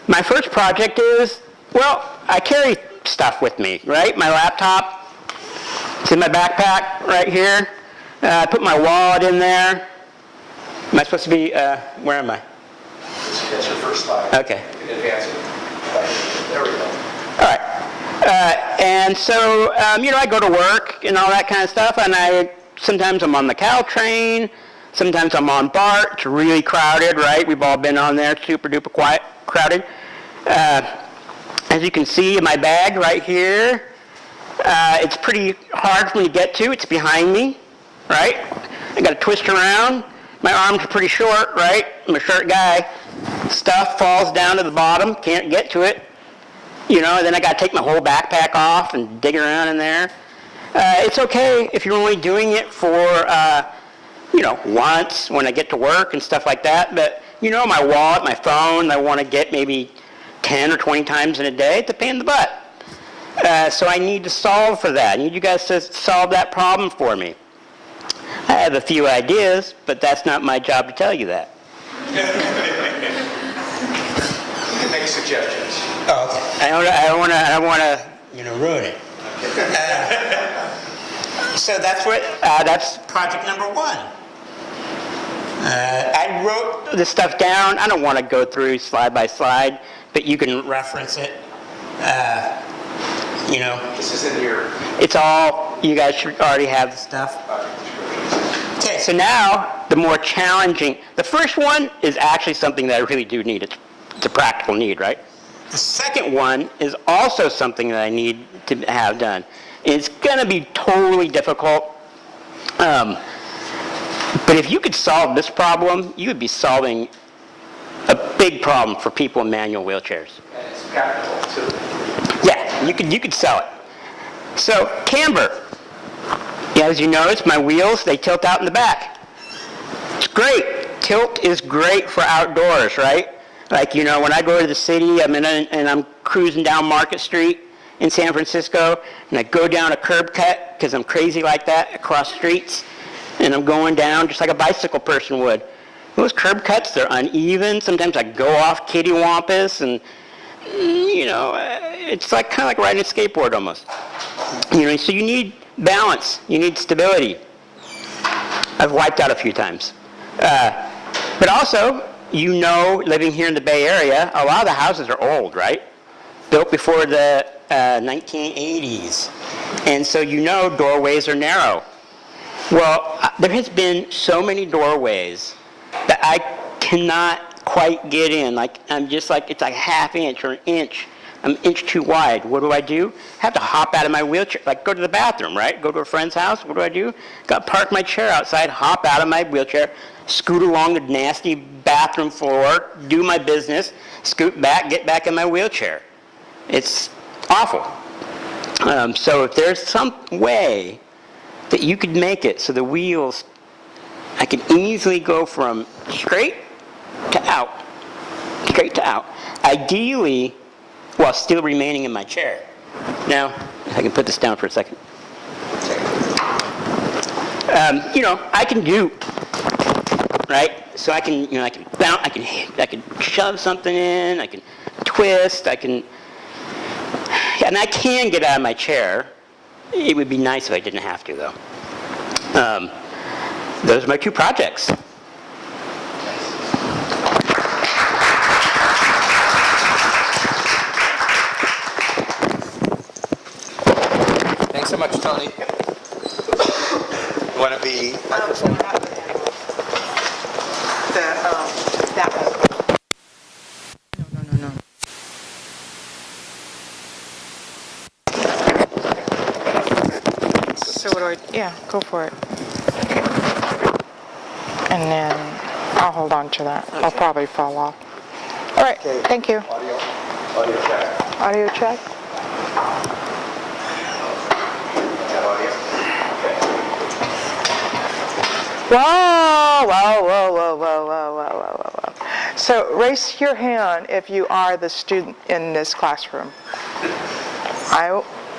my first project is, well, I carry stuff with me, right? My laptop, it's in my backpack right here. I put my wallet in there. Am I supposed to be, where am I? That's your first slide. Okay. You can advance it. There we go. All right. And so, I go to work and all that kind of stuff, and sometimes I'm on the Caltrain, sometimes I'm on BART. It's really crowded, right? We've all been on there, super duper crowded. As you can see in my bag right here, it's pretty hard for me to get to. It's behind me, right? I got to twist around. My arms are pretty short, right? I'm a short guy. Stuff falls down to the bottom, can't get to it. Then I got to take my whole backpack off and dig around in there. It's okay if you're only doing it for, once when I get to work and stuff like that. But, my wallet, my phone, I want to get maybe 10 or 20 times in a day. It's a pain in the butt. So I need to solve for that. I need you guys to solve that problem for me. I have a few ideas, but that's not my job to tell you that. You can make suggestions. Oh, okay. I don't want to, ruin it. So that's project number one. I wrote this stuff down. I don't want to go through slide by slide, but you can reference it. This is in here. It's all, you guys should already have the stuff. Okay, so now the more challenging, the first one is actually something that I really do need. It's a practical need, right? The second one is also something that I need to have done. It's going to be totally difficult. But if you could solve this problem, you would be solving a big problem for people in manual wheelchairs. And it's practical, too. Yeah, you could sell it. So, camber. Yeah, as you notice, my wheels, they tilt out in the back. It's great. Tilt is great for outdoors, right? Like, when I go to the city, I'm cruising down Market Street in San Francisco, and I go down a curb cut, because I'm crazy like that, across streets, and I'm going down just like a bicycle person would. Those curb cuts, they're uneven. Sometimes I go off kittywampus, and, it's like kind of like riding a skateboard almost. So you need balance. You need stability. I've wiped out a few times. But also, living here in the Bay Area, a lot of the houses are old, right? Built before the 1980s. And so doorways are narrow. Well, there has been so many doorways that I cannot quite get in. It's like a half inch or an inch. I'm an inch too wide. What do? I have to hop out of my wheelchair, go to the bathroom, right? Go to a friend's house. What do? Got to park my chair outside, hop out of my wheelchair, scoot along the nasty bathroom floor, do my business, scoot back, get back in my wheelchair. It's awful. So if there's some way that you could make it so the wheels, I could easily go from straight to out. Ideally, while still remaining in my chair. Now, if I can put this down for a second. I can do, right? So I can, I can bounce, I can shove something in, I can twist, and I can get out of my chair. It would be nice if I didn't have to, though. Those are my 2 projects. Thanks so much, Tony. You want to be microphone? That one. No. So what do I, yeah, go for it. And then I'll hold on to that. I'll probably fall off. All right, thank you. Audio check. Audio check? Whoa. So raise your hand if you are the student in this classroom.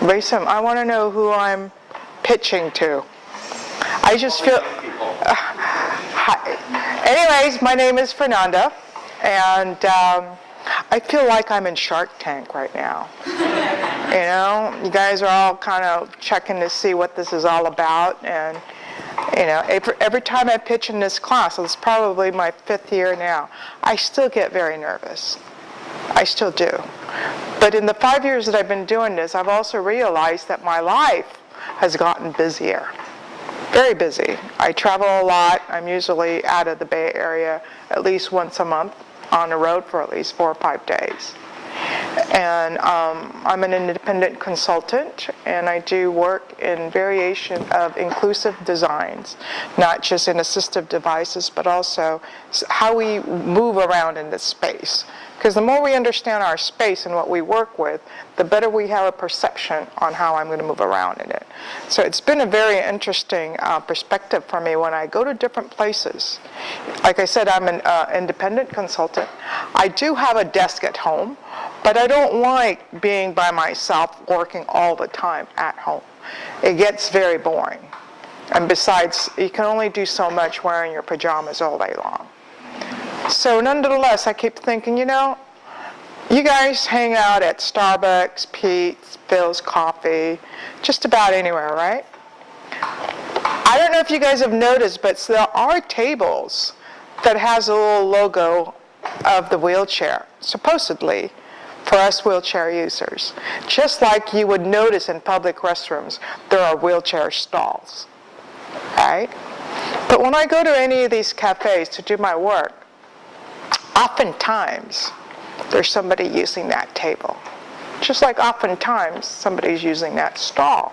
Raise them. I want to know who I'm pitching to. I just feel... Anyways, my name is Fernanda, and I feel like I'm in Shark Tank right now. You guys are all kind of checking to see what this is all about, and every time I pitch in this class, it's probably my 5th year now, I still get very nervous. I still do. But in the 5 years that I've been doing this, I've also realized that my life has gotten busier. Very busy. I travel a lot. I'm usually out of the Bay Area at least once a month, on the road for at least 4 or 5 days. And I'm an independent consultant, and I do work in variation of inclusive designs, not just in assistive devices, but also how we move around in this space. Because the more we understand our space and what we work with, the better we have a perception on how I'm going to move around in it. So it's been a very interesting perspective for me when I go to different places. Like I said, I'm an independent consultant. I do have a desk at home, but I don't like being by myself working all the time at home. It gets very boring. And besides, you can only do so much wearing your pajamas all day long. So nonetheless, I keep thinking, you guys hang out at Starbucks, Pete's, Phil's Coffee, just about anywhere, right? I don't know if you guys have noticed, but there are tables that has a little logo of the wheelchair, supposedly, for us wheelchair users. Just like you would notice in public restrooms, there are wheelchair stalls, right? But when I go to any of these cafes to do my work, oftentimes, there's somebody using that table. Just like oftentimes, somebody's using that stall.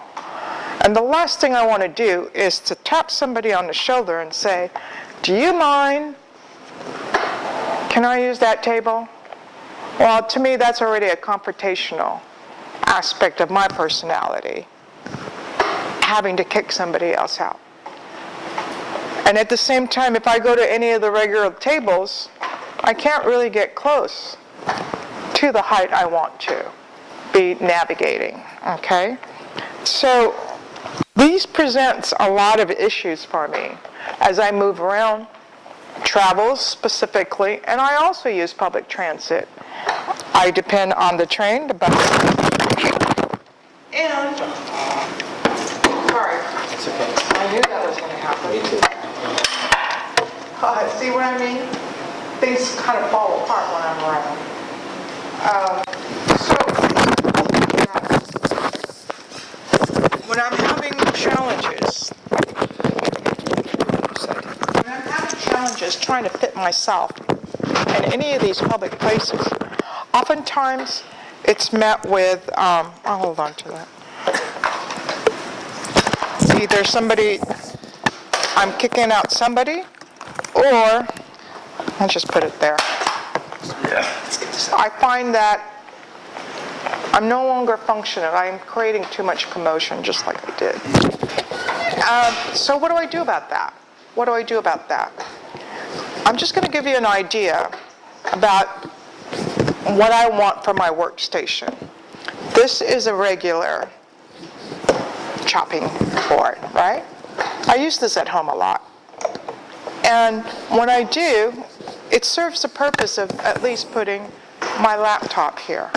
And the last thing I want to do is to tap somebody on the shoulder and say, do you mind? Can I use that table? Well, to me, that's already a confrontational aspect of my personality, having to kick somebody else out. And at the same time, if I go to any of the regular tables, I can't really get close to the height I want to be navigating, okay? So these presents a lot of issues for me as I move around, travel specifically, and I also use public transit. I depend on the train, the bus, and, sorry, It's okay. I knew that was going to happen. Me too. See what I mean? Things kind of fall apart when I'm around. When I'm having challenges, trying to fit myself in any of these public places, oftentimes it's met with, I'll hold on to that. Either somebody, I'm kicking out somebody, or I'll just put it there. I find that I'm no longer functional. I'm creating too much commotion, just like I did. So what do I do about that? What do I do about that? I'm just going to give you an idea about what I want for my workstation. This is a regular chopping board, right? I use this at home a lot. And when I do, it serves the purpose of at least putting my laptop here.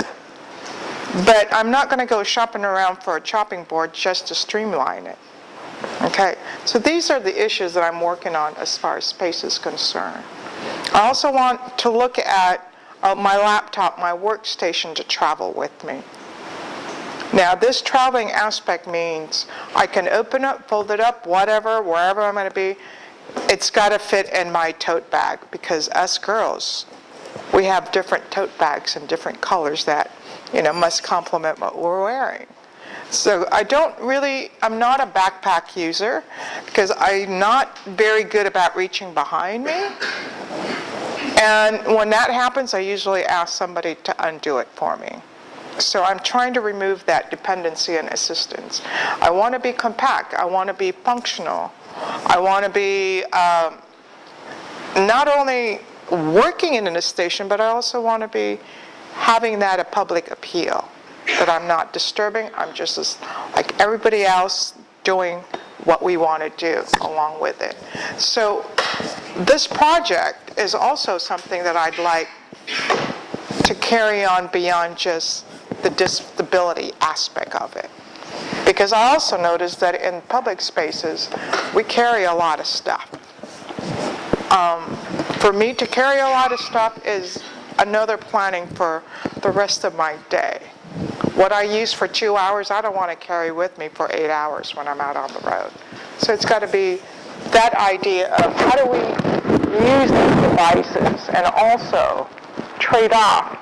But I'm not going to go shopping around for a chopping board just to streamline it. Okay, so these are the issues that I'm working on as far as space is concerned. I also want to look at my laptop, my workstation to travel with me. Now, this traveling aspect means I can open up, fold it up, whatever, wherever I'm going to be. It's got to fit in my tote bag because us girls, we have different tote bags in different colors that, must complement what we're wearing. So I'm not a backpack user because I'm not very good about reaching behind me. And when that happens, I usually ask somebody to undo it for me. So I'm trying to remove that dependency and assistance. I want to be compact. I want to be functional. I want to be not only working in a station, but I also want to be having that a public appeal. That I'm not disturbing, I'm just like everybody else doing what we want to do along with it. So this project is also something that I'd like to carry on beyond just the disability aspect of it. Because I also noticed that in public spaces, we carry a lot of stuff. For me to carry a lot of stuff is another planning for the rest of my day. What I use for 2 hours, I don't want to carry with me for 8 hours when I'm out on the road. So it's got to be that idea of how do we use these devices and also trade off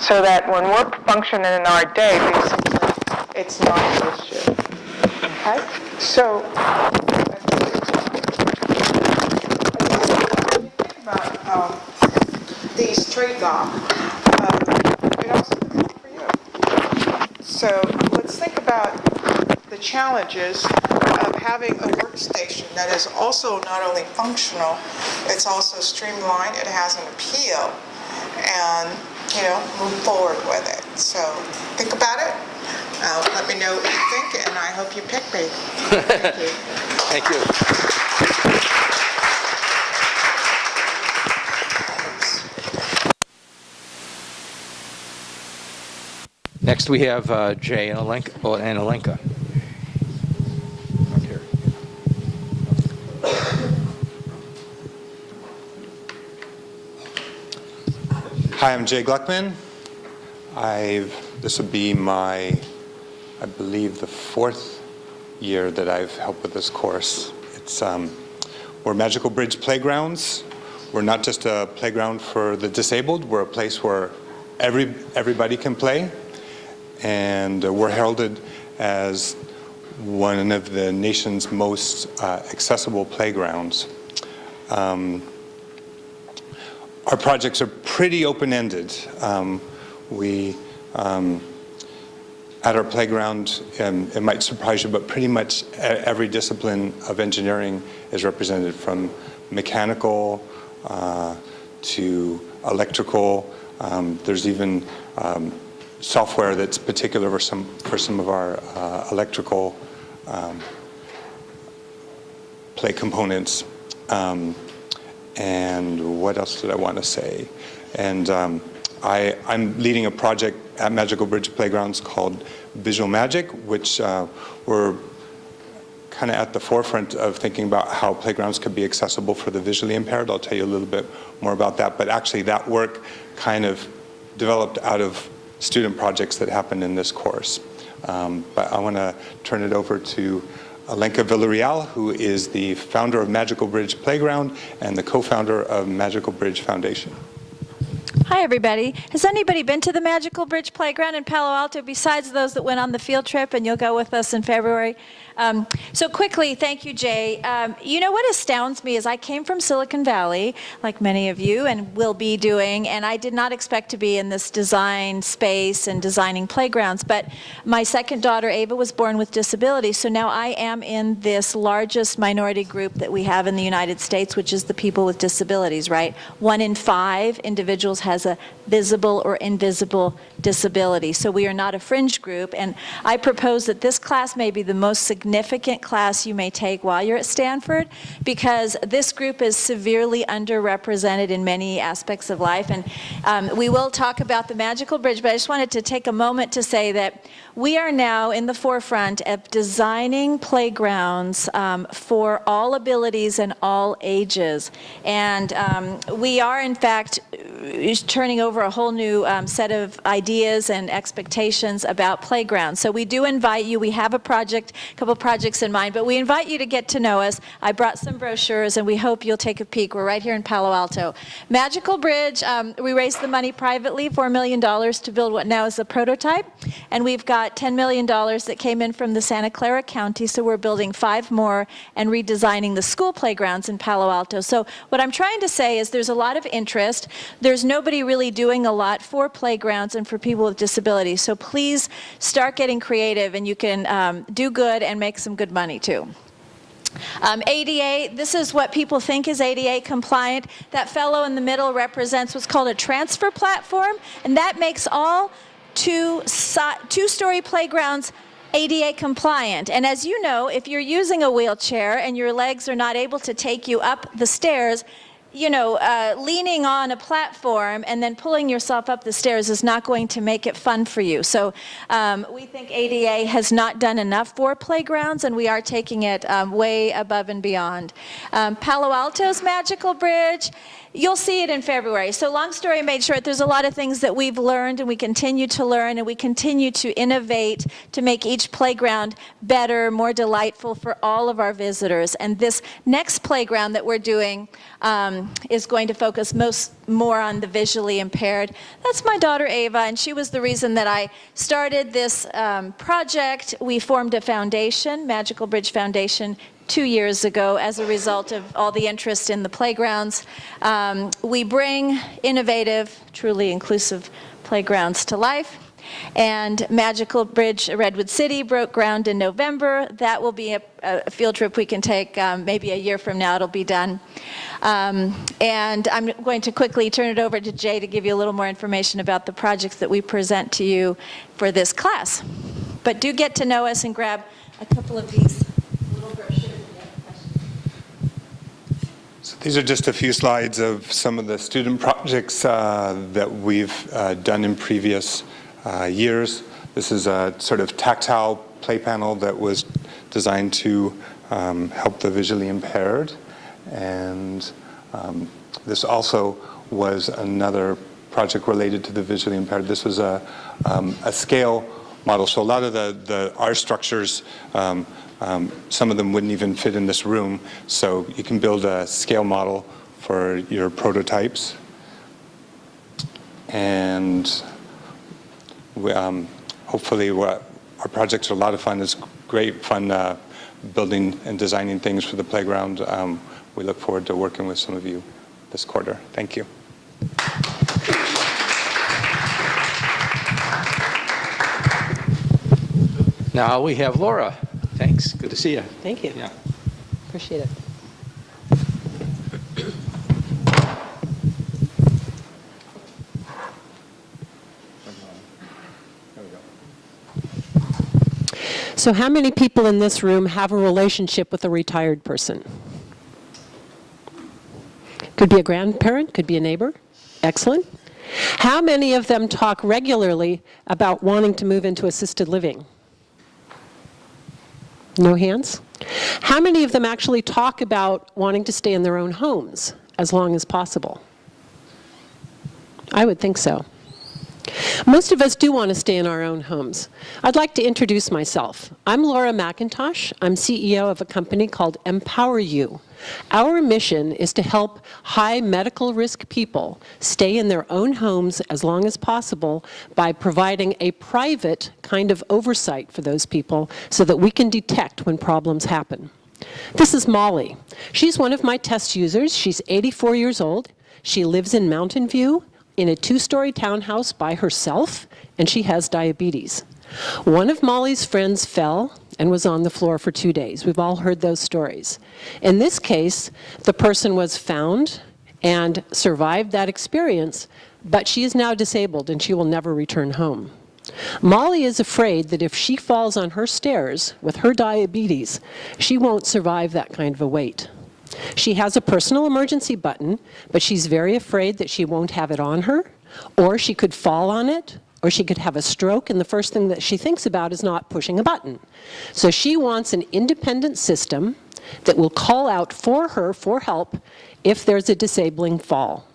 so that when we're functioning in our day, basically, it's not an issue. Okay? So, think about these trade-offs. It also comes for you. So let's think about the challenges of having a workstation that is also not only functional, it's also streamlined, it has an appeal, and move forward with it. So think about it. Let me know what you think, and I hope you pick me. Thank you. Thank you. Next, we have Jay Analenka. Up here. Hi, I'm Jay Gluckman. This will be I believe, the 4th year that I've helped with this course. We're Magical Bridge Playgrounds. We're not just a playground for the disabled. We're a place where everybody can play. And we're heralded as one of the nation's most accessible playgrounds. Our projects are pretty open-ended. At our playground, it might surprise you, but pretty much every discipline of engineering is represented, from mechanical to electrical. There's even software that's particular for some of our electrical play components. And what else did I want to say? And I'm leading a project at Magical Bridge Playgrounds called Visual Magic, which we're kind of at the forefront of thinking about how playgrounds could be accessible for the visually impaired. I'll tell you a little bit more about that. But actually, that work kind of developed out of student projects that happened in this course. But I want to turn it over to Alenka Villarreal, who is the founder of Magical Bridge Playground and the co-founder of Magical Bridge Foundation. Hi, everybody. Has anybody been to the Magical Bridge Playground in Palo Alto besides those that went on the field trip, and you'll go with us in February? So quickly, thank you, Jay. You know what astounds me is I came from Silicon Valley, like many of you, and will be doing, and I did not expect to be in this design space and designing playgrounds. But my second daughter, Ava, was born with disability, so now I am in this largest minority group that we have in the United States, which is the people with disabilities, right? 1 in 5 individuals has has a visible or invisible disability. So we are not a fringe group, and I propose that this class may be the most significant class you may take while you're at Stanford, because this group is severely underrepresented in many aspects of life. And we will talk about the Magical Bridge, but I just wanted to take a moment to say that we are now in the forefront of designing playgrounds for all abilities and all ages. And we are, in fact, turning over a whole new set of ideas and expectations about playgrounds. So we do invite you. We have a couple projects in mind, but we invite you to get to know us. I brought some brochures, and we hope you'll take a peek. We're right here in Palo Alto. Magical Bridge, we raised the money privately, $4 million, to build what now is a prototype. And we've got $10 million that came in from the Santa Clara County, so we're building 5 more and redesigning the school playgrounds in Palo Alto. So what I'm trying to say is there's a lot of interest. There's nobody really doing a lot for playgrounds and for people with disabilities. So please start getting creative, and you can do good and make some good money too. ADA, this is what people think is ADA compliant. That fellow in the middle represents what's called a transfer platform, and that makes all two-story playgrounds ADA compliant. And as you know, if you're using a wheelchair and your legs are not able to take you up the stairs, leaning on a platform and then pulling yourself up the stairs is not going to make it fun for you. So we think ADA has not done enough for playgrounds, and we are taking it way above and beyond. Palo Alto's Magical Bridge, you'll see it in February. So long story made short, there's a lot of things that we've learned and we continue to learn, and we continue to innovate to make each playground better, more delightful for all of our visitors. And this next playground that we're doing is going to focus more on the visually impaired. That's my daughter Ava, and she was the reason that I started this project. We formed a foundation, Magical Bridge Foundation, 2 years ago as a result of all the interest in the playgrounds. We bring innovative, truly inclusive playgrounds to life. And Magical Bridge Redwood City broke ground in November. That will be a field trip we can take maybe a year from now. It'll be done. And I'm going to quickly turn it over to Jay to give you a little more information about the projects that we present to you for this class. But do get to know us and grab a couple of these little brochures. So these are just a few slides of some of the student projects that we've done in previous years. This is a sort of tactile play panel that was designed to help the visually impaired. And this also was another project related to the visually impaired. This was a scale model. So a lot of the R structures, some of them wouldn't even fit in this room. So you can build a scale model for your prototypes. And hopefully our projects are a lot of fun. It's great fun building and designing things for the playground. We look forward to working with some of you this quarter. Thank you. Now we have Laura. Thanks. Good to see you. Thank you. Yeah. Appreciate it. So how many people in this room have a relationship with a retired person? Could be a grandparent, could be a neighbor. Excellent. How many of them talk regularly about wanting to move into assisted living? No hands? How many of them actually talk about wanting to stay in their own homes as long as possible? I would think so. Most of us do want to stay in our own homes. I'd like to introduce myself. I'm Laura McIntosh. I'm CEO of a company called Empower You. Our mission is to help high medical risk people stay in their own homes as long as possible by providing a private kind of oversight for those people so that we can detect when problems happen. This is Molly. She's one of my test users. She's 84 years old. She lives in Mountain View in a 2-story townhouse by herself, and she has diabetes. One of Molly's friends fell and was on the floor for 2 days. We've all heard those stories. In this case, the person was found and survived that experience, but she is now disabled and she will never return home. Molly is afraid that if she falls on her stairs with her diabetes, she won't survive that kind of a weight. She has a personal emergency button, but she's very afraid that she won't have it on her, or she could fall on it, or she could have a stroke, and the first thing that she thinks about is not pushing a button. So she wants an independent system that will call out for her for help if there's a disabling fall.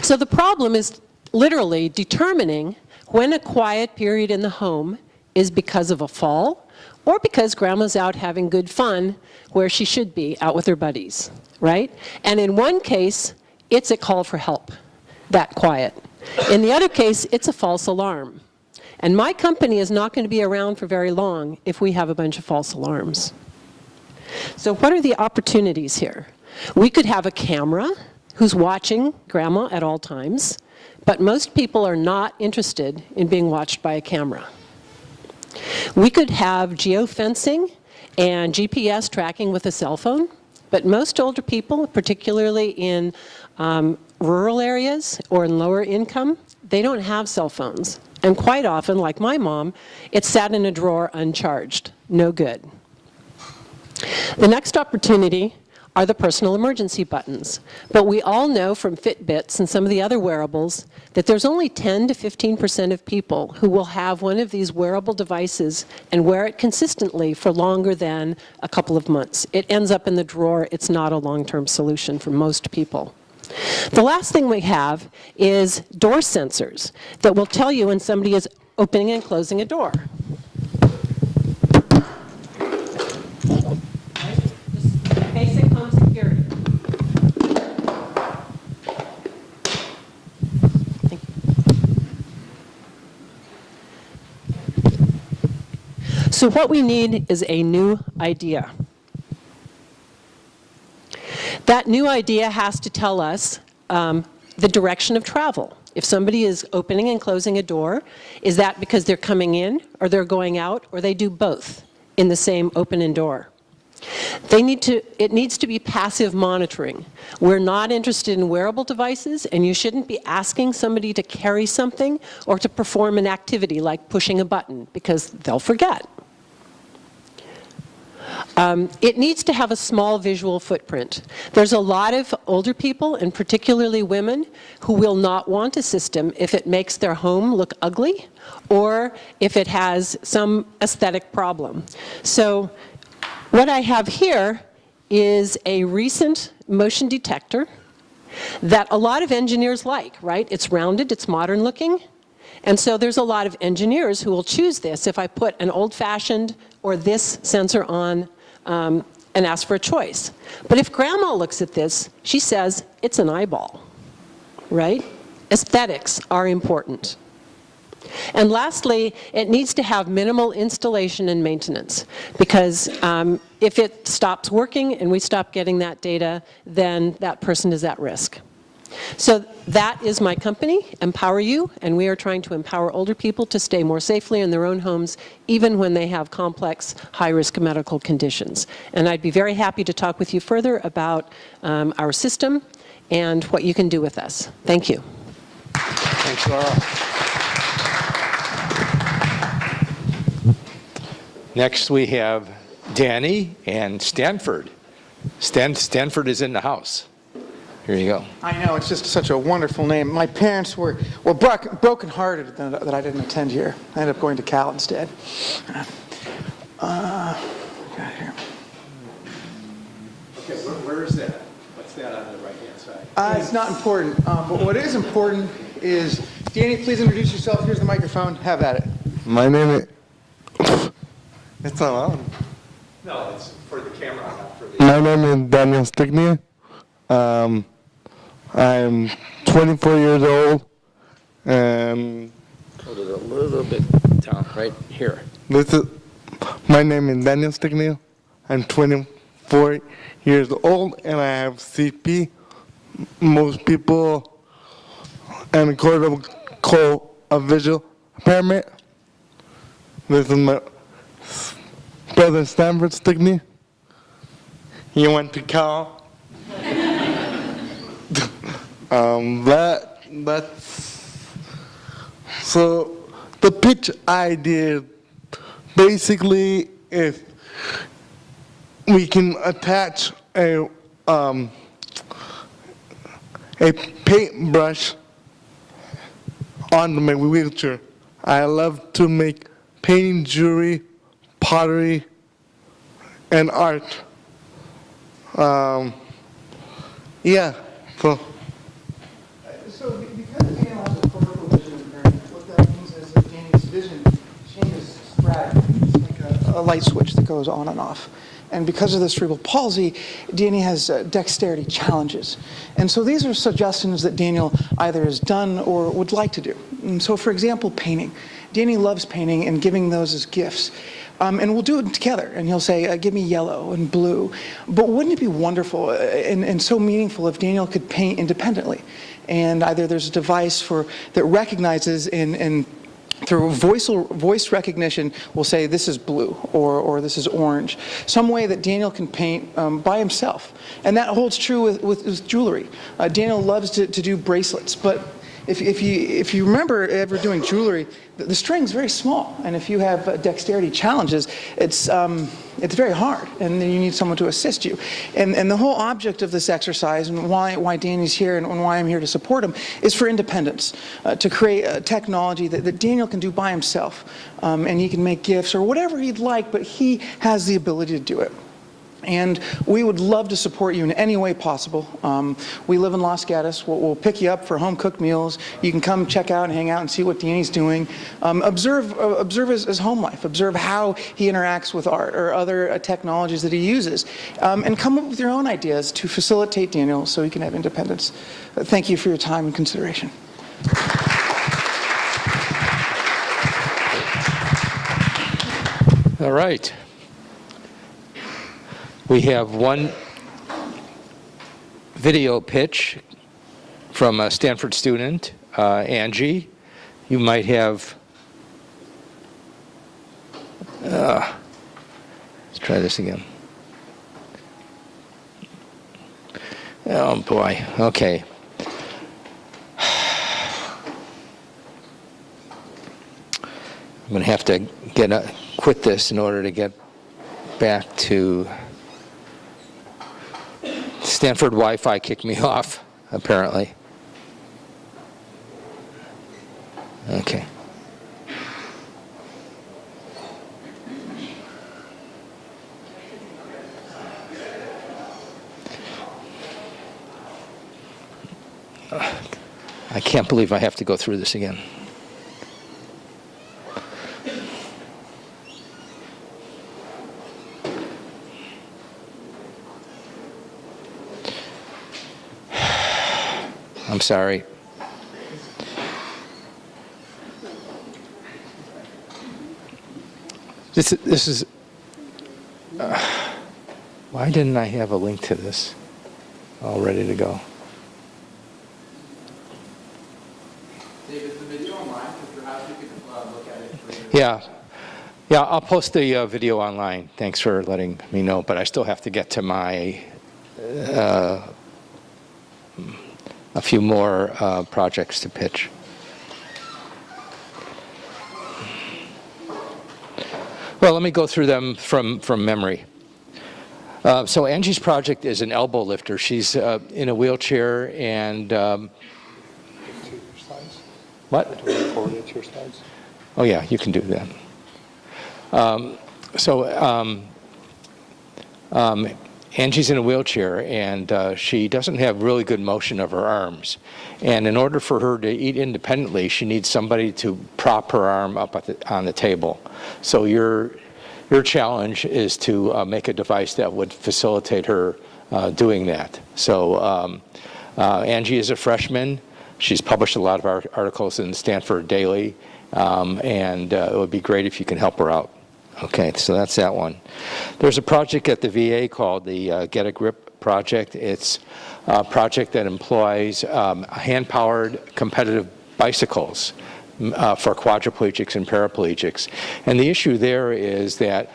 So the problem is literally determining when a quiet period in the home is because of a fall or because grandma's out having good fun where she should be, out with her buddies, right? And in one case, it's a call for help, that quiet. In the other case, it's a false alarm. And my company is not going to be around for very long if we have a bunch of false alarms. So what are the opportunities here? We could have a camera who's watching grandma at all times, but most people are not interested in being watched by a camera. We could have geofencing and GPS tracking with a cell phone, but most older people, particularly in rural areas or in lower income, they don't have cell phones. And quite often, like my mom, it's sat in a drawer uncharged. No good. The next opportunity are the personal emergency buttons. But we all know from Fitbits and some of the other wearables that there's only 10 to 15% of people who will have one of these wearable devices and wear it consistently for longer than a couple of months. It ends up in the drawer. It's not a long-term solution for most people. The last thing we have is door sensors that will tell you when somebody is opening and closing a door. Basic home security. Thank you. So what we need is a new idea. That new idea has to tell us the direction of travel. If somebody is opening and closing a door, is that because they're coming in or they're going out, or they do both in the same open and door? It needs to be passive monitoring. We're not interested in wearable devices, and you shouldn't be asking somebody to carry something or to perform an activity like pushing a button, because they'll forget. It needs to have a small visual footprint. There's a lot of older people, and particularly women, who will not want a system if it makes their home look ugly or if it has some aesthetic problem. So what I have here is a recent motion detector that a lot of engineers like, right? It's rounded, it's modern looking, and so there's a lot of engineers who will choose this if I put an old-fashioned or this sensor on and ask for a choice. But if grandma looks at this, she says it's an eyeball, right? Aesthetics are important. And lastly, it needs to have minimal installation and maintenance, because if it stops working and we stop getting that data, then that person is at risk. So that is my company, Empower You, and we are trying to empower older people to stay more safely in their own homes, even when they have complex, high-risk medical conditions. And I'd be very happy to talk with you further about our system and what you can do with us. Thank you. Thanks, Laura. Next, we have Danny and Stanford. Stanford is in the house. Here you go. I know, it's just such a wonderful name. My parents were broken-hearted that I didn't attend here. I ended up going to Cal instead. Got here. Okay, where is that? What's that on the right-hand side? It's not important, but what is important is, Danny, please introduce yourself. Here's the microphone. Have at it. My name is... It's not on. No, it's for the camera, not for the... My name is Daniel Stickney. I'm 24 years old, and Hold it a little bit down, right here. my name is Daniel Stickney. I'm 24 years old, and I have CP. Most people and call a visual impairment. This is my brother Stanford Stickney. He went to Cal. So the pitch I did basically is we can attach a paintbrush on my wheelchair. I love to make painting, jewelry, pottery, and art. Yeah, so. So because Daniel has a peripheral vision impairment, what that means is that Daniel's vision changes sporadically. It's like a light switch that goes on and off. And because of the cerebral palsy, Danny has dexterity challenges. And so these are suggestions that Daniel either has done or would like to do. And so for example, painting. Danny loves painting and giving those as gifts. And we'll do it together, and he'll say, give me yellow and blue. But wouldn't it be wonderful and so meaningful if Daniel could paint independently? And either there's a device that recognizes and through voice recognition will say this is blue or this is orange. Some way that Daniel can paint by himself. And that holds true with jewelry. Daniel loves to do bracelets, but if you remember ever doing jewelry, the string's very small, and if you have dexterity challenges, it's very hard, and then you need someone to assist you. And the whole object of this exercise, and why Danny's here, and why I'm here to support him, is for independence, to create a technology that Daniel can do by himself, and he can make gifts or whatever he'd like, but he has the ability to do it. And we would love to support you in any way possible. We live in Los Gatos. We'll pick you up for home-cooked meals. You can come check out and hang out and see what Danny's doing. Observe his home life. Observe how he interacts with art or other technologies that he uses. And come up with your own ideas to facilitate Daniel so he can have independence. Thank you for your time and consideration. All right. We have one video pitch from a Stanford student, Angie. You might have, let's try this again. Oh boy, okay. I'm going to have to quit this in order to get back to Stanford Wi-Fi kicked me off, apparently. Okay. I can't believe I have to go through this again. I'm sorry. This is, why didn't I have a link to this all ready to go? David, the video online, perhaps you could look at it. Yeah, I'll post the video online. Thanks for letting me know, but I still have to get to my a few more projects to pitch. Well, let me go through them from memory. So Angie's project is an elbow lifter. She's in a wheelchair and... What? Forward it to your slides. Oh yeah, you can do that. Angie's in a wheelchair, and she doesn't have really good motion of her arms. And in order for her to eat independently, she needs somebody to prop her arm up on the table. So your challenge is to make a device that would facilitate her doing that. So Angie is a freshman. She's published a lot of articles in Stanford Daily, and it would be great if you can help her out. Okay, so that's that one. There's a project at the VA called the Get a Grip project. It's a project that employs hand-powered competitive bicycles for quadriplegics and paraplegics. And the issue there is that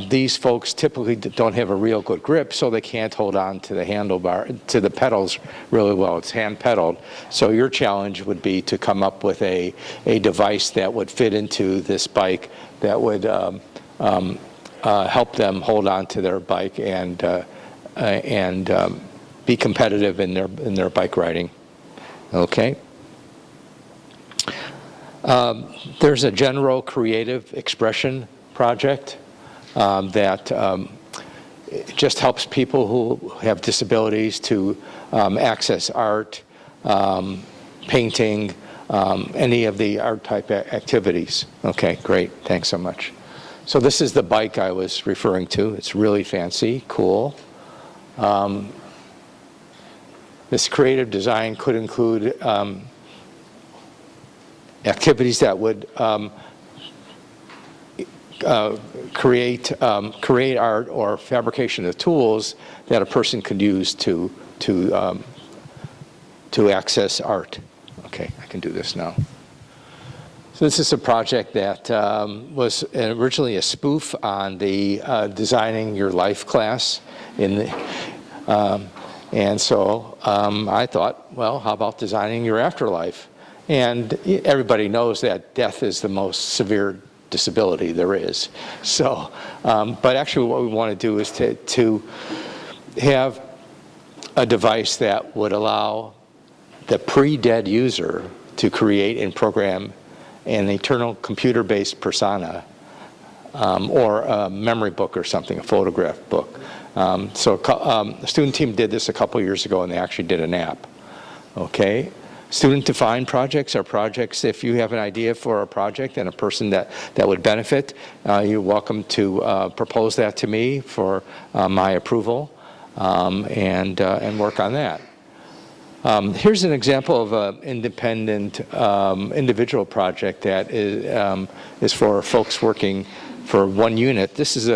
these folks typically don't have a real good grip, so they can't hold on to the handlebar, to the pedals really well. It's hand pedaled. So your challenge would be to come up with a device that would fit into this bike that would help them hold on to their bike and be competitive in their bike riding. Okay. There's a general creative expression project that just helps people who have disabilities to access art, painting, any of the art type activities. Okay, great. Thanks so much. So this is the bike I was referring to. It's really fancy, cool. This creative design could include activities that would create art or fabrication of tools that a person could use to access art. Okay, I can do this now. So this is a project that was originally a spoof on the Designing Your Life class and so I thought, well, how about designing your afterlife? And everybody knows that death is the most severe disability there is. So, but actually what we want to do is to have a device that would allow the pre-dead user to create and program an eternal computer-based persona or a memory book or something, a photograph book. So the student team did this a couple years ago and they actually did an app. Okay. Student-defined projects are projects, if you have an idea for a project and a person that would benefit, you're welcome to propose that to me for my approval and work on that. Here's an example of an independent individual project that is for folks working for one unit. This is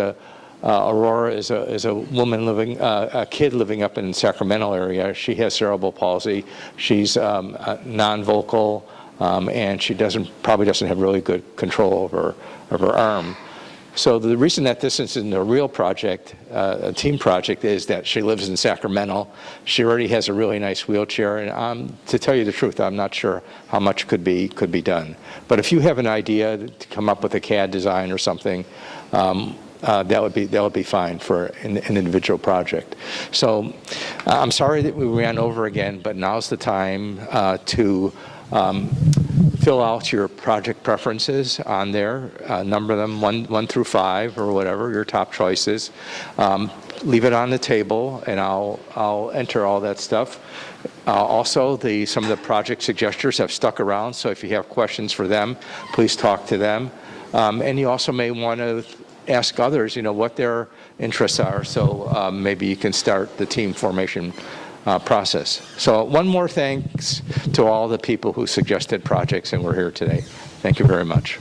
Aurora is a woman living, a kid living up in the Sacramento area. She has cerebral palsy. She's non-vocal, and she probably doesn't have really good control of her arm. So the reason that this isn't a real project, a team project, is that she lives in Sacramento. She already has a really nice wheelchair, and to tell you the truth, I'm not sure how much could be done. But if you have an idea to come up with a CAD design or something, that would be fine for an individual project. So I'm sorry that we ran over again, but now's the time to fill out your project preferences on there, number them 1 through 5 or whatever, your top choices. Leave it on the table and I'll enter all that stuff. Also, some of the project suggesters have stuck around, so if you have questions for them, please talk to them. And you also may want to ask others, what their interests are, so maybe you can start the team formation process. So one more thanks to all the people who suggested projects and were here today. Thank you very much.